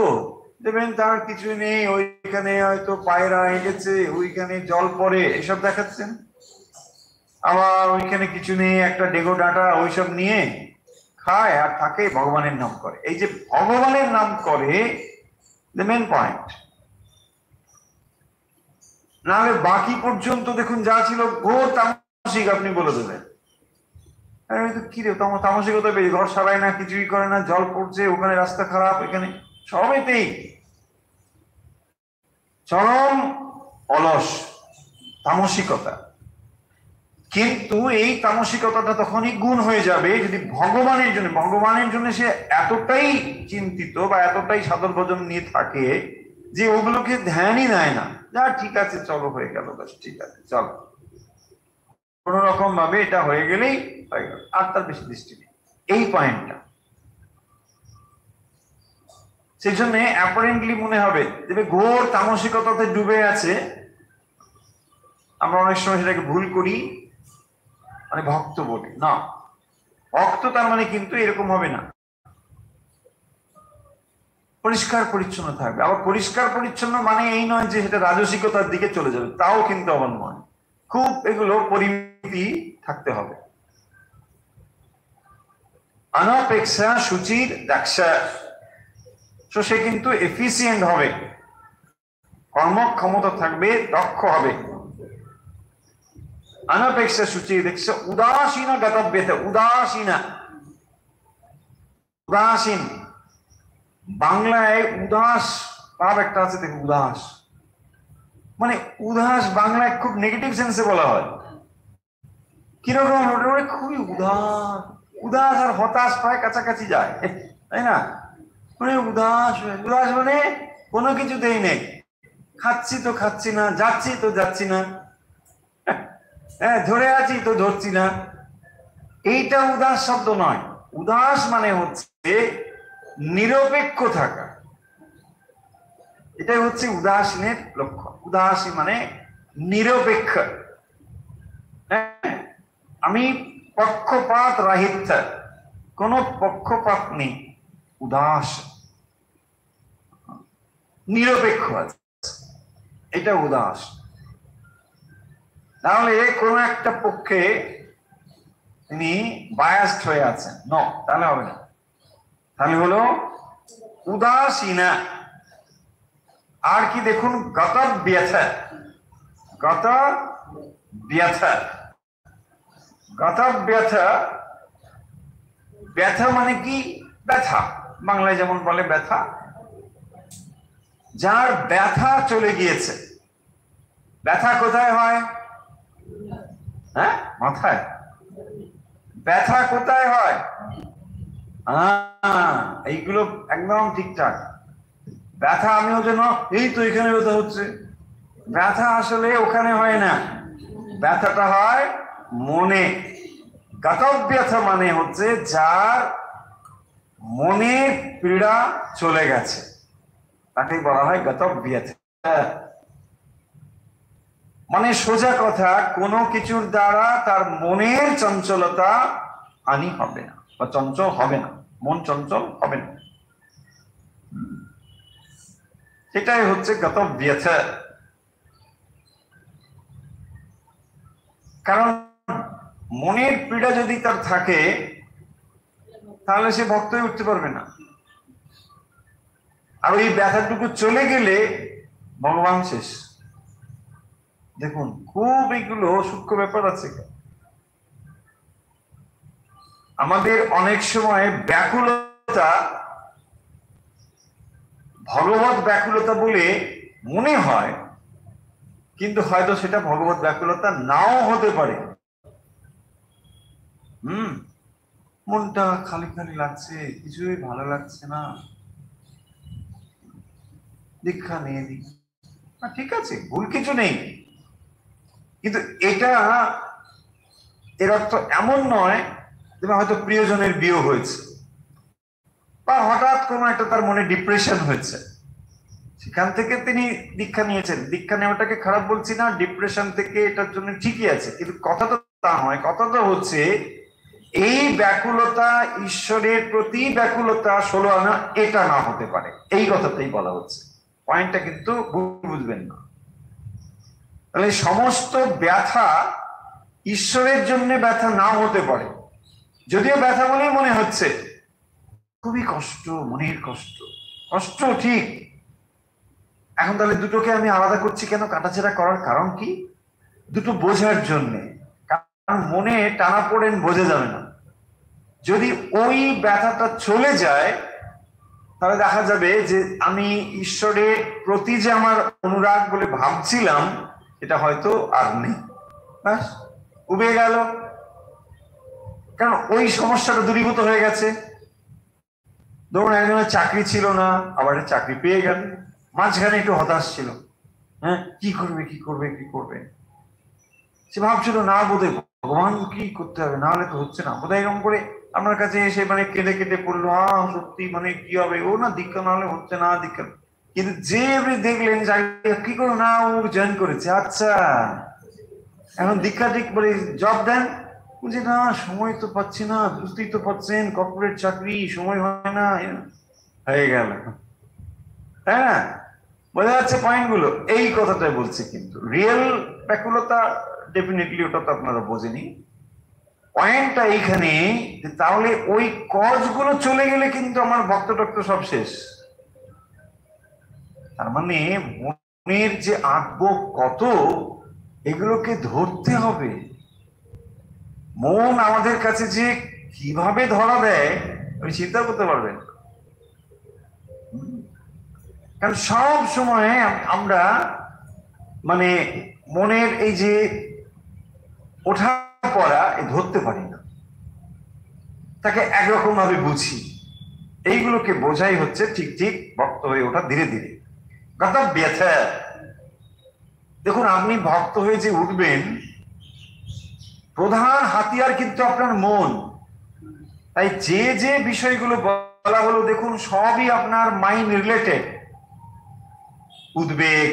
দেখবেন তার কিছু নেই, ওইখানে হয়তো পায়রা হেঁটেছে, ওইখানে জল পড়ে, এসব দেখাচ্ছেন। আবার ওইখানে কিছু নেই, একটা ডেগো ডাটা ওইসব নিয়ে খায় আর থাকে, ভগবানের নাম করে। এই যে ভগবানের নাম করে, দ্য মেন পয়েন্ট। নাহলে বাকি পর্যন্ত দেখুন যা ছিল ঘোর তামসিক, আপনি বলে দেবেন কি রে তামসিকতা বেশি, ঘর সারায় না, কিছুই করে না, জল পড়ছে, ওখানে রাস্তা খারাপ, এখানে সবেতেই চরম অলস তামসিকতা। কিন্তু এই তামসিকতাটা তখনই গুণ হয়ে যাবে যদি ভগবানের জন্য সে এতটাই চিন্তিত বা এতটাই সাধন ভজন নিয়ে থাকে যে ওগুলোকে ধ্যানই দেয় না, যা ঠিক আছে চলো হয়ে গেল, বেশ ঠিক আছে চলো, কোন রকম ভাবে এটা হয়ে গেলেই হয়ে গেল, আর তার বেশি দৃষ্টি নেই। এই পয়েন্টটা সেই জন্য অ্যাপারেন্টলি মনে হবে যে ঘোর তামসিকতাতে ডুবে আছে। আমরা অনেক সময় সেটাকে ভুল করি, মানে ভক্ত বলি না। ভক্ত তার মানে কিন্তু এরকম হবে না, পরিষ্কার পরিচ্ছন্ন থাকবে। আবার পরিষ্কার পরিচ্ছন্ন মানে এই নয় যে সেটা রাজসিকতার দিকে চলে যাবে, তাও কিন্তু আবার নয়। খুব এগুলো পরিমিতি থাকতে হবে। অনপেক্ষা সুচির দক্ষা, সে কিন্তু এফিসিয়েন্ট হবে, কর্মক্ষমতা থাকবে, দক্ষ হবে। অনপেক্ষা সুচির দক্ষা উদাসীন গতব্যতে, উদাসীন বাংলায় উদাস ভাব একটা আছে, দেখুন উদাস মানে, উদাস বাংলায় খুব নেগেটিভ সেন্সে বলা হয়। কিরকম, খুবই উদাস আর হতাশ প্রায় কাছাকাছি যায়, তাই না? মানে উদাস মানে কোনো কিছুতেই নেই, খাচ্ছি তো খাচ্ছি না, যাচ্ছি তো যাচ্ছি না, হ্যাঁ ধরে আছি তো ধরছি না। এইটা উদাস শব্দ নয়। উদাস মানে হচ্ছে নিরপেক্ষ থাকা, এটাই হচ্ছে উদাসীনের লক্ষ্য। উদাসী মানে নিরপেক্ষ, আমি পক্ষপাত রাহিত, কোন পক্ষপাত নেই, উদাস নিরপেক্ষ আছে, এটা উদাস। তাহলে কোন একটা পক্ষে তিনি বায়াসড হয়ে আছেন, তাহলে হবে না। তাহলে হলো উদাসীনা। আর কি দেখুন, গত ব্যথা, গত ব্যথা, গত ব্যথা, ব্যথা মানে কি, ব্যথা বাংলায় যেমন বলে ব্যথা, যার ব্যথা চলে গিয়েছে। ব্যথা কোথায় হয়? হ্যাঁ, মাথায়। ব্যথা কোথায় হয়? এইগুলো একদম ঠিকঠাক। ব্যথা আমিও যেন এই তো এখানে ব্যথা হচ্ছে, ব্যথা আসলে ওখানে হয় না, ব্যথাটা হয় মনে। গতব ব্যথা মানে হচ্ছে যার মনের পীড়া চলে গেছে, তাকেই বলা হয় গতব ব্যথা। মানে সোজা কথা, কোনো কিছুর দ্বারা তার মনের চঞ্চলতা হানি হবে না বা চঞ্চল হবে না, মন চঞ্চল হবে না, সেটাই হচ্ছে গতব ব্যথা। কারণ মনের পীড়া যদি তার থাকে তাহলে সে ভক্ত হয়ে উঠতে পারবে না। আর ওই ব্যথাটুকু চলে গেলে ভগবান শেষ। দেখুন খুব এগুলো সূক্ষ্ম ব্যাপার আছে। আমাদের অনেক সময় ব্যাকুলতা ভগবত ব্যাকুলতা বলে মনে হয়, কিন্তু হয়তো সেটা ভগবত ব্যাকুলতা নাও হতে পারে। মনটা খালি খালি লাগছে, কিছুই ভালো লাগছে না, দীক্ষা নিয়ে দিই। ঠিক আছে, ভুল কিছু নেই, কিন্তু এটা এর অর্থ এমন নয় যে হয়তো প্রিয়জনের বিয়োগ হয়েছে বা হঠাৎ কোনো একটা তার মনে ডিপ্রেশন হয়েছে, সেখান থেকে তিনি দীক্ষা নিয়েছেন। দীক্ষা নেওয়াটাকে খারাপ বলছি না, ডিপ্রেশন থেকে এটার জন্য ঠিকই আছে, কিন্তু কথাটা তা নয়। কথাটা হচ্ছে এই ব্যাকুলতা, ঈশ্বরের প্রতি ব্যাকুলতা 16 আনা, এটা না হতে পারে, এই কথাটাই বলা হচ্ছে। পয়েন্টটা কিন্তু বুঝবেন না। তাহলে সমস্ত ব্যথা ঈশ্বরের জন্য ব্যথা নাও হতে পারে, যদিও ব্যথা বলেই মনে হচ্ছে, খুবই কষ্ট, মনের কষ্ট, কষ্ট ঠিক। এখন তাহলে দুটোকে আমি আলাদা করছি কেন? কাটাছেড়া করার কারণ কি? দুটো বোঝার জন্য। কারণ মনে টানা পড়েন বোঝা যাবে না। যদি ওই ব্যথাটা চলে যায় তাহলে দেখা যাবে যে আমি ঈশ্বরের প্রতি যে আমার অনুরাগ বলে ভাবছিলাম এটা হয়তো আর নেই, ব্যাস উবে গেল। কারণ ওই সমস্যাটা দূরীভূত হয়ে গেছে। ধরুন একজনের চাকরি ছিল না, আবার চাকরি পেয়ে গেল, মাঝখানে একটু হতাশ ছিল, হ্যাঁ কি করবে কি করবে কি করবে, সে ভাবছিল না বোধহয় ভগবান কি করতে হবে, না হলে তো হচ্ছে না বোধহয়। এরকম করে আপনার কাছে এসে মানে কেঁদে কেঁদে পড়লো, সত্যি মানে কি হবে, ও না দীক্ষা না হলে হচ্ছে না দীক্ষা। কিন্তু যে আপনি দেখলেন কি করে না ও জয়েন করেছে, আচ্ছা এখন দীক্ষা ঠিক বলে জব দেন, বলছে না সময় তো পাচ্ছি না, বুঝতেই তো পাচ্ছেন কর্পোরেট চাকরি, সময় হয় না, হয়ে গেল। তাই না? বোঝা যাচ্ছে পয়েন্ট গুলো? এই কথাটাই বলছি। কিন্তু রিয়েল ব্যাকুলতা ডেফিনেটলি ওটা তো আপনারা বোঝেনি। পয়েন্টটা এইখানে যে তাহলে ওই কজগুলো চলে গেলে কিন্তু আমার ভক্ত টক্ত সব শেষ। তার মানে মনের যে আঁকবো কত, এগুলোকে ধরতে হবে। মন আমাদের কাছে যে কিভাবে ধরা দেয় আপনি চিন্তা করতে পারবেন। কারণ সব সময় আমরা মানে মনের এই যে ওঠা পড়া ধরতে পারি না, তাকে একরকম ভাবে বুঝি। এইগুলোকে বোঝাই হচ্ছে ঠিক ঠিক ভক্ত হয়ে ওঠা ধীরে ধীরে। কথা ব্যথা, দেখুন আপনি ভক্ত হয়ে যে উঠবেন, প্রধান হাতিয়ার কিন্তু আপনার মন। তাই যে যে বিষয়গুলো বলা হলো দেখুন সবই আপনার মাইন্ড রিলেটেড। উদ্বেগ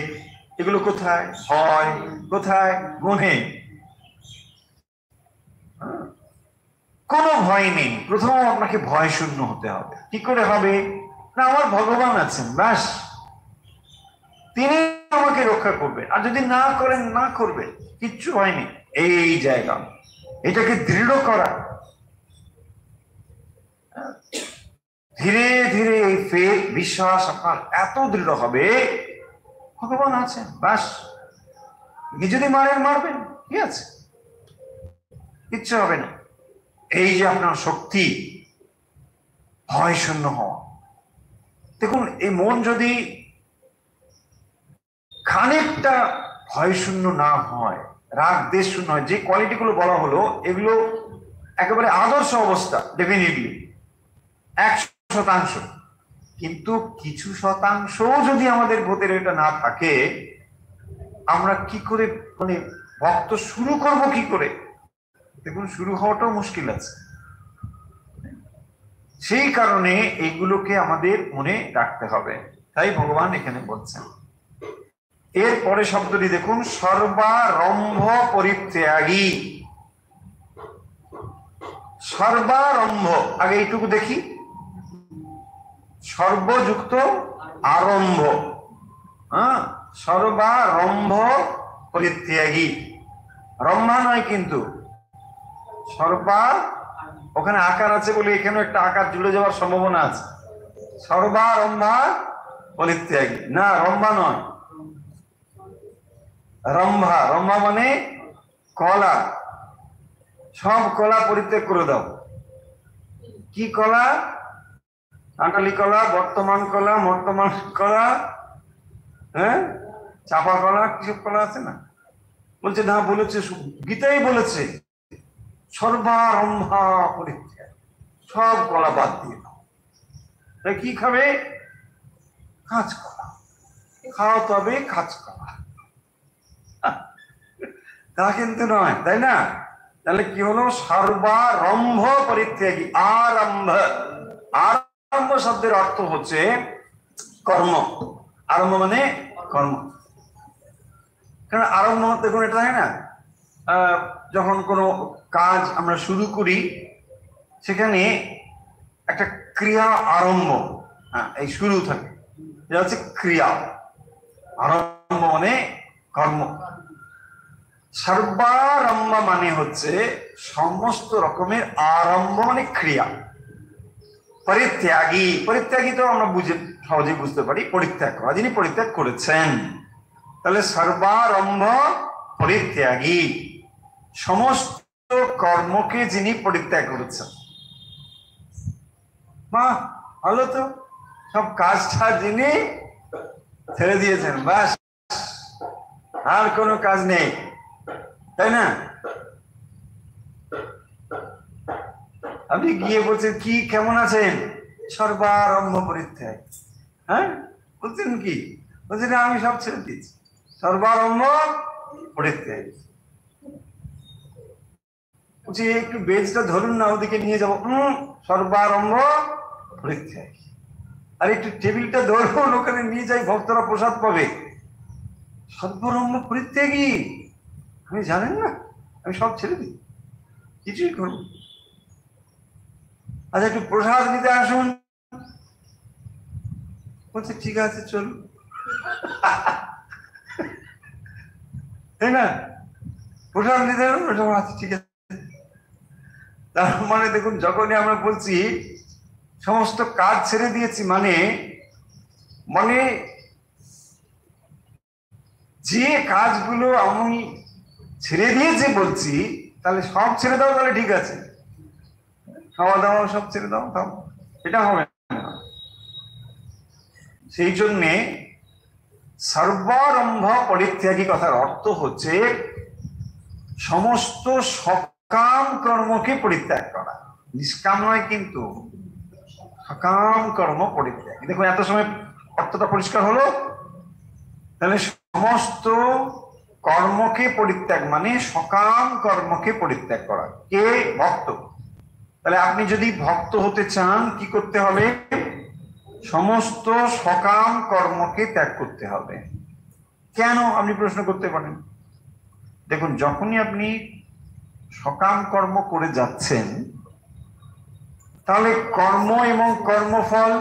এগুলো কোথায়, ভয় কোথায়, মনে কোনো ভয় নেই। প্রথম আপনাকে ভয় শূন্য হতে হবে। কি করে হবে? না আমার ভগবান আছেন, ব্যাস তিনি আমাকে রক্ষা করবে, আর যদি না করেন না করবে, কিচ্ছু হয়নি। এই জায়গা এটাকে দৃঢ় করা, ধীরে ধীরে এই ফেথ বিশ্বাস আপনার এত দৃঢ় হবে, ভগবান আছেন, ব্যাস যদি মারেন মারবেন, কি আছে, কিচ্ছু হবে না। এই যে আপনার শক্তি, ভয় শূন্য হওয়া। দেখুন এই মন যদি খানিকটা ভয় শূন্য না হয়, রাগ দেশ শূন্য হয়, যে কোয়ালিটি গুলো বলা হলো এগুলো একেবারে আদর্শ অবস্থা, ডেফিনেটলি 100%। কিন্তু কিছু শতাংশ যদি আমাদের ভূতের এটা না থাকে, আমরা কি করে মানে ভক্ত শুরু করব কি করে? দেখুন শুরু হওয়াটাও মুশকিল আছে। সেই কারণে এগুলোকে আমাদের মনে রাখতে হবে। তাই ভগবান এখানে বলছেন। এর পরে শব্দটি দেখুন, সর্বারম্ভ পরিত্যাগী। সর্বারম্ভ, আগে এইটুকু দেখি, সর্বযুক্ত আরম্ভ, হ্যাঁ সর্বারম্ভ পরিত্যাগী, রম্ভা নয় কিন্তু সর্বা, ওখানে আকার আছে বলে এখানে একটা আকার জুড়ে যাওয়ার সম্ভাবনা আছে। সর্বারম্ভা পরিত্যাগী না, রম্ভা নয়, রম্ভা। রম্ভা মানে কলা, সব কলা পরিত্যাগ করে দাও। কি কলা? কাঁঠালি কলা, বর্তমান কলা, বর্তমান কলা, হ্যাঁ চাপা কলা, কিসব কলা আছে না? বলছে না, বলেছে গীতাই বলেছে সর্বারম্ভা পরিত্যাগ, সব কলা বাদ দিয়ে দাও। তাই কি খাবে? কাঁচকলা খাও, তবে কাঁচকলা, তা কিন্তু নয়, তাই না? তাহলে কি হলো? সর্বারম্ভ পরিত্যাগী। আরম্ভ, আরম্ভ শব্দের অর্থ হচ্ছে কর্ম। আরম্ভ মানে কর্ম। কারণ আরম্ভ দেখুন, এটা হয় না, যখন কোনো কাজ আমরা শুরু করি সেখানে একটা ক্রিয়া আরম্ভ, এই শুরু থাকে, এটা হচ্ছে ক্রিয়া। আরম্ভ মানে কর্ম। সর্বারম্ভ মানে হচ্ছে সমস্ত রকমের আরম্ভ মানে ক্রিয়া। পরিত্যাগী, পরিত্যাগী তো আমরা সহজে বুঝতে পারি, পরিত্যাগ করা, যিনি পরিত্যাগ করেছেন। তাহলে সর্বারম্ভ পরিত্যাগী, সমস্ত কর্মকে যিনি পরিত্যাগ করেছেন। বাহ, ভালো তো, সব কাজটা যিনি ছেড়ে দিয়েছেন, বাস, আর কোনো কাজ নেই, তাই না? আপনি গিয়ে বলছেন কি, কেমন আছেন? সর্বারম্ভ পরিত্যাগ। হ্যাঁ, বলছেন কি? বলছেন আমি সব ছেড়ে দিয়েছি, সর্বারম্ভ পরিত্যাগ। বলছি একটু বেজটা ধরুন না, ওদিকে নিয়ে যাবো। সর্বারম্ভ পরিত্যাগ। আর একটু টেবিলটা ধরুন, ওখানে নিয়ে যাই, ভক্তরা প্রসাদ পাবে। সর্বারম্ভ পরিত্যাগী, আপনি জানেন না আমি সব ছেড়ে দিই, কিছুই করব। আচ্ছা একটু প্রসাদ নিতে আসুন। বলছে ঠিক আছে চলুন, তাই না? প্রসাদ নিতে আছে, ঠিক আছে। তার মানে দেখুন, যখনই আমরা বলছি সমস্ত কাজ ছেড়ে দিয়েছি, মানে মানে যে কাজগুলো আমি ছেড়ে দিয়েছি বলছি, তাহলে সব ছেড়ে দাও, তাহলে ঠিক আছে, খাওয়া দাওয়া সব ছেড়ে দাও, তাও এটা হবে না। সেই জন্যে সর্বারম্ভ পরিত্যাগী কথার অর্থ হচ্ছে সমস্ত সকাম কর্মকে পরিত্যাগ করা, নিষ্কাম নয় কিন্তু, সকাম কর্ম পরিত্যাগ। দেখুন এত সময় অর্থটা পরিষ্কার হলো। তাহলে সমস্ত কর্মকে পরিত্যাগ মানে সকাম কর্মকে পরিত্যাগ করা। কে? ভক্ত। তাহলে আপনি যদি ভক্ত হতে চান কি করতে হবে? সমস্ত সকাম কর্মকে ত্যাগ করতে হবে। কেন আপনি প্রশ্ন করতে পারেন। দেখুন, যখনই আপনি সকাম কর্ম করে যাচ্ছেন, তাহলে কর্ম এবং কর্মফল,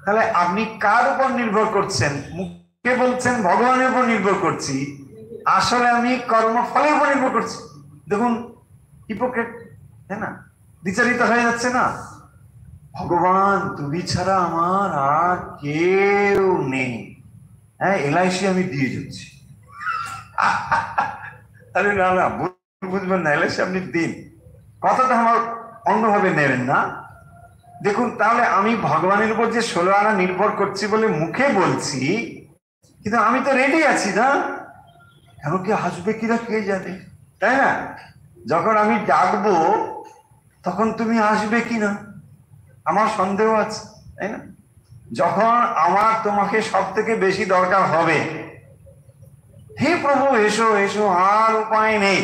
তাহলে আপনি কার উপর নির্ভর করছেন? মুখে বলছেন ভগবানের উপর নির্ভর করছি, আসলে আমি কর্মফলের উপর নির্ভর করছি। দেখুন হিপোক্রেট, তাই না? বিচারিত হয়ে যাচ্ছে না? ভগবান তুমি ছাড়া আমার আর কেউ নেই, হ্যাঁ এলআইসি আমি দিয়ে যাচ্ছি। আরে না না, বুঝবেন না, এলআইসি আপনি দিন, কথাটা আমার অন্যভাবে নেবেন না। দেখুন তাহলে আমি ভগবানের উপর যে 16 আনা নির্ভর করছি বলে মুখে বলছি, কিন্তু আমি তো রেডি আছি না। এমনকি আসবে কিনা কে জানে, তাই না? যখন আমি ডাকবো তখন তুমি আসবে কিনা আমার সন্দেহ আছে, তাই না? যখন আমার তোমাকে সব থেকে বেশি দরকার হবে, হে প্রভু এসো এসো, আর উপায় নেই,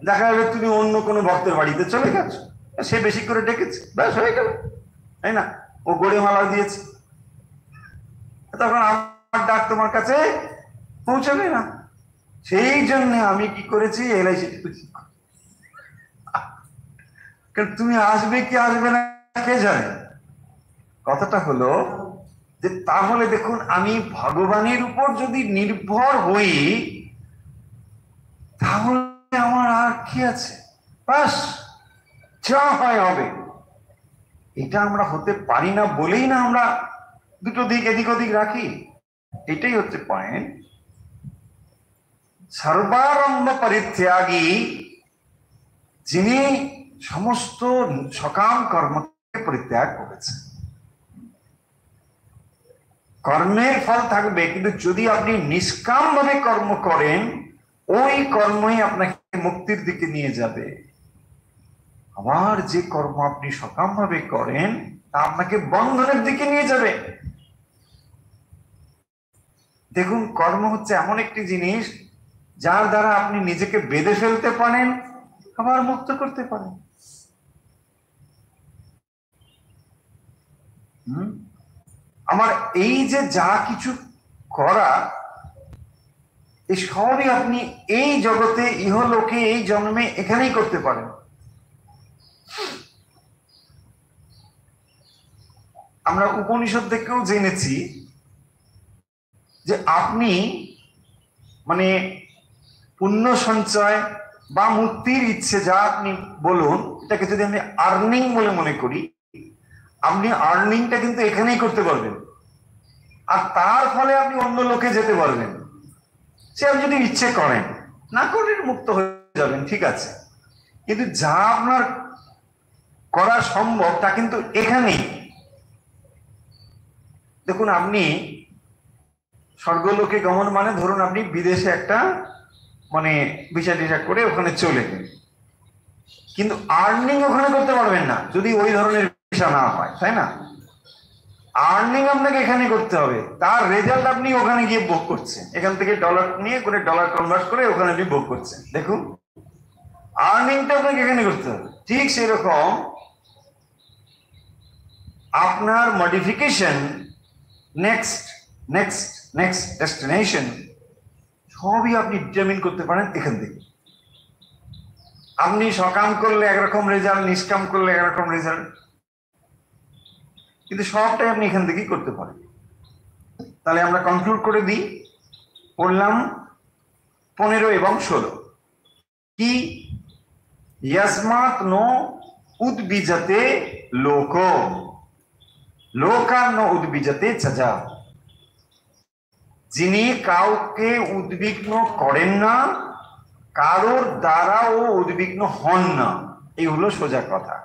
দেখা যাবে তুমি অন্য কোনো ভক্তের বাড়িতে চলে গেছো, সে বেশি করে ডেকেছে, ব্যাস হয়ে গেল, তাই না? ও গড়ে মালা দিয়েছে, তখন আমার ডাক তোমার কাছে পৌঁছবে না। সেই জন্য আমি কি করেছি, এলআইসি তুমি আসবে কি আসবে না কে জানে। কথাটা হলো যে তাহলে দেখুন, আমি ভগবানের উপর যদি নির্ভর হই তাহলে আমার আর কি আছে, বাস যা হয় হবে। এটা আমরা হতে পারি না বলেই না আমরা দুটো দিক এদিক ওদিক রাখি। এটাই হচ্ছে পয়েন্ট। সর্বারম্ভ পরিত্যাগী, যিনি সমস্ত সকাম কর্মকে পরিত্যাগ করেছেন। কর্মের ফল থাকবে, কিন্তু যদি আপনি নিষ্কাম ভাবে কর্ম করেন, ওই কর্মই আপনাকে মুক্তির দিকে নিয়ে যাবে। আবার যে কর্ম আপনি সকাম ভাবে করেন তা আপনাকে বন্ধনের দিকে নিয়ে যাবে। দেখুন, কর্ম হচ্ছে এমন একটি জিনিস যার দ্বারা আপনি নিজেকে বেঁধে ফেলতে পারেন, আবার মুক্ত করতে পারেন। আমার এই যে যা কিছু করা, এই সবই আপনি এই জগতে, ইহলোকে, এই জন্মে এখানেই করতে পারেন। আমরা উপনিষদ থেকেও জেনেছি যে আপনি মানে পুণ্য সঞ্চয় বা মুক্তির ইচ্ছে, যা আপনি বলুন, এটাকে যদি আমি আর্নিং বলে মনে করি, আপনি আর্নিংটা কিন্তু এখানেই করতে পারবেন, আর তার ফলে আপনি অন্য লোকে যেতে পারবেন। সে আপনি যদি ইচ্ছে করেন, না করলে মুক্ত হয়ে যাবেন, ঠিক আছে, কিন্তু যা আপনার করা সম্ভব তা কিন্তু এখানেই। দেখুন, আপনি স্বর্গলোকে গমন মানে ধরুন আপনি বিদেশে একটা মানে ভিসা টিসা করে ওখানে চলে গেলেন, কিন্তু আর্নিং ওখানে করতে পারবেন না যদি ওই ধরনের ভিসা না হয়, তাই না? আর্নিং আপনাকে এখানে করতে হবে, তার রেজাল্ট আপনি ওখানে গিয়ে ভোগ করছেন, এখান থেকে ডলার নিয়ে করে ডলার কনভার্ট করে ওখানে আপনি ভোগ করছেন। দেখুন, আর্নিংটা আপনাকে এখানে করতে হবে। ঠিক সেরকম আপনার modification, next next next destination সবই আপনি ডিটারমিন করতে পারেন এখান থেকে। আপনি সকাম করলে একরকম রেজাল্ট, নিষ্কাম করলে একরকম রেজাল্ট, কিন্তু সবটাই আপনি এখান থেকেই করতে পারেন। তাহলে আমরা কনক্লুড করে দিই, পড়লাম 15 এবং 16 কি, ইয়াসমাত নো উদ্বিজতে লোক, লোকা নো উদ্বিজতে চাজা। যিনি কাউকে উদ্বিগ্ন করেন না, কারোর দ্বারাও উদ্বিগ্ন হন না, এই হলো সোজা কথা।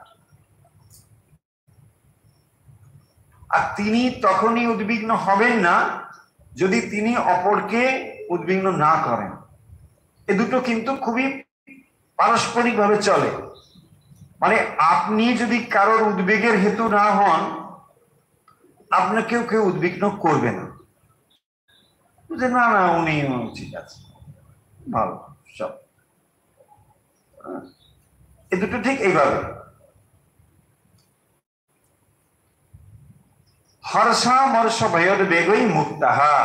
আর তিনি তখনই উদ্বিগ্ন হবেন না যদি তিনি অপরকে উদ্বিগ্ন না করেন। এ দুটো কিন্তু খুবই পারস্পরিক ভাবে চলে। মানে আপনি যদি কারোর উদ্বেগের হেতু না হন, আপনাকেও কেউ উদ্বিগ্ন করবে না, যে না না উনি ঠিক আছে, ভালো সব। এ দুটো ঠিক এইভাবে। হর্ষামর্ষ ভয়ের বেগই মুক্তাহা।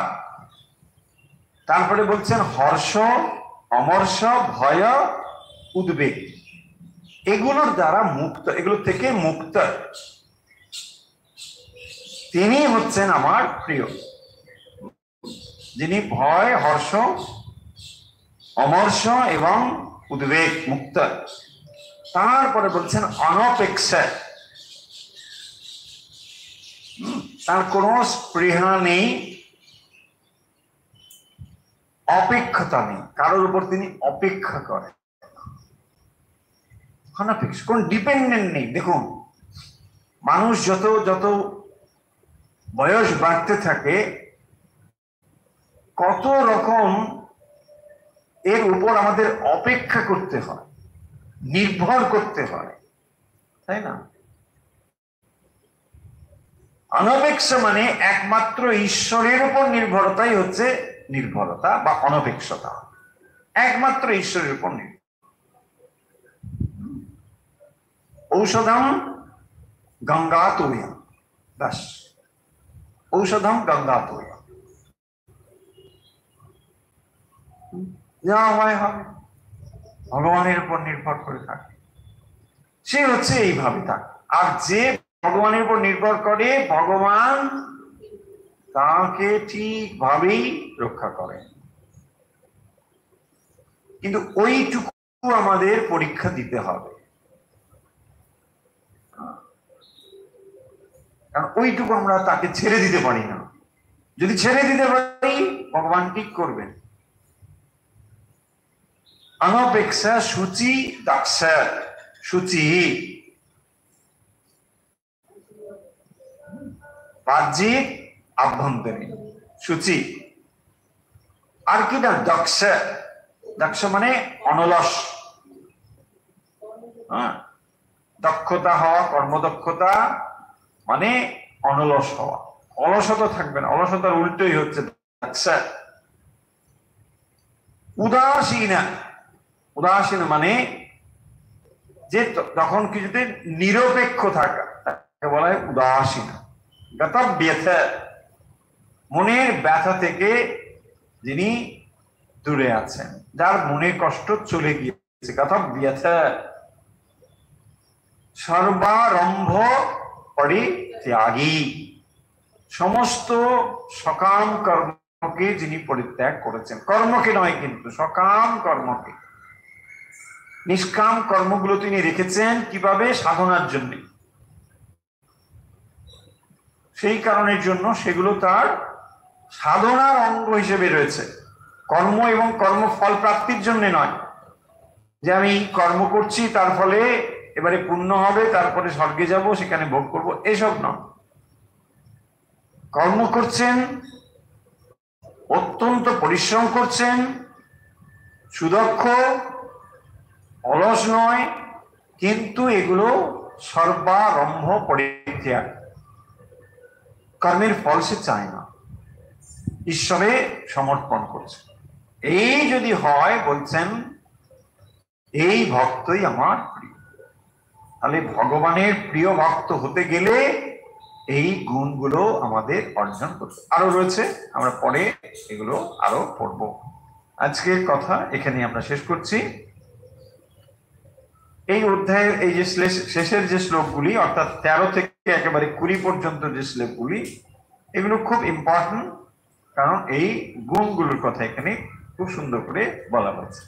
তারপরে বলছেন হর্ষ, অমর্ষ, ভয়, উদ্বেগ, এগুলোর দ্বারা মুক্ত, এগুলো থেকে মুক্ত তিনি হচ্ছেন আমার প্রিয়, যিনি ভয়, হর্ষ, অমর্ষ এবং উদ্বেগ মুক্ত। তারপরে বলছেন অনপেক্ষা, তার কোন স্পৃহা নেই, অপেক্ষতা নেই, কারোর উপর তিনি অপেক্ষা করেন, অনপেক্ষা, কোন ডিপেন্ডেন্ট নেই। দেখুন, মানুষ যত যত বয়স বাড়তে থাকে, কত রকম এর উপর আমাদের অপেক্ষা করতে হয়, নির্ভর করতে হয়, তাই না? অনপেক্ষা মানে একমাত্র ঈশ্বরের উপর নির্ভরতাই হচ্ছে নির্ভরতা বা অনপেক্ষতা, একমাত্র ঈশ্বরের উপর নির্ভর। ঔষধম গঙ্গা তুরিয়া দাস, ঔষধম গঙ্গা তুরিয়া, যা হয় হবে, ভগবানের উপর নির্ভর করে থাকে, সে হচ্ছে এইভাবে থাকে। আর যে ভগবানের উপর নির্ভর করে, ভগবান তাকে ঠিকভাবেই রক্ষা করেন। কিন্তু ওইটুকু আমাদের পরীক্ষা দিতে হবে, কারণ ওইটুকু আমরা তাকে ছেড়ে দিতে পারি না। যদি ছেড়ে দিতে পারি, ভগবান ঠিক করবেন। অনপেক্ষা সূচি দাক্ষ, সূচি বাহ্যিক আভ্যন্তরীণ সূচি। আর কি না দক্ষ, দক্ষ মানে অনলস, হ্যাঁ, দক্ষতা হওয়া, কর্মদক্ষতা মানে অনলস হওয়া। অলসতা থাকবে না, অলসতার উল্টোই হচ্ছে আচ্ছা উদাসীনা। উদাসীন মানে যে তখন কিছুতে নিরপেক্ষ থাকা, তাকে বলা হয় উদাসীনা। ব্যথা, মনের ব্যথা থেকে যিনি দূরে আছেন, যার মনের কষ্ট চলে গিয়েছে, কথা ব্যথা। সর্বারম্ভ পরিত্যাগী, সমস্ত সকাম কর্মকে যিনি পরিত্যাগ করেছেন, কর্মকে নয় কিন্তু সকাম কর্মকে। নিষ্কাম কর্মগুলো তিনি রেখেছেন কিভাবে? সাধনার জন্য। সেই কারণের জন্য সেগুলো তার সাধনার অঙ্গ হিসেবে রয়েছে, কর্ম এবং কর্মফল প্রাপ্তির জন্য নয়, যে আমি কর্ম করছি তার ফলে এবারে পুণ্য হবে, তারপরে স্বর্গে যাব, সেখানে ভোগ করব, এসব নয়। কর্ম করছেন, অত্যন্ত পরিশ্রম করছেন, সুদক্ষ, অলস নয়, কিন্তু এগুলো সর্বারম্ভ পরিত্যাগ, কর্মের ফল সে চায় না, ঈশ্বরে সমর্পণ করছে। এই যদি হয়, বলছেন এই ভক্তই আমার প্রিয়। তাহলে ভগবানের প্রিয় ভক্ত হতে গেলে এই গুণগুলো আমাদের অর্জন করতে আরো রয়েছে, আমরা পরে এগুলো আরো পড়বো। আজকের কথা এখানে আমরা শেষ করছি। এই অধ্যায়ের এই যে শেষের যে শ্লোকগুলি, অর্থাৎ 13 থেকে একেবারে 20 পর্যন্ত যে শ্লোকগুলি, এগুলো খুব ইম্পর্টেন্ট, কারণ এই গুণগুলোর কথা এখানে খুব সুন্দর করে বলা হয়েছে।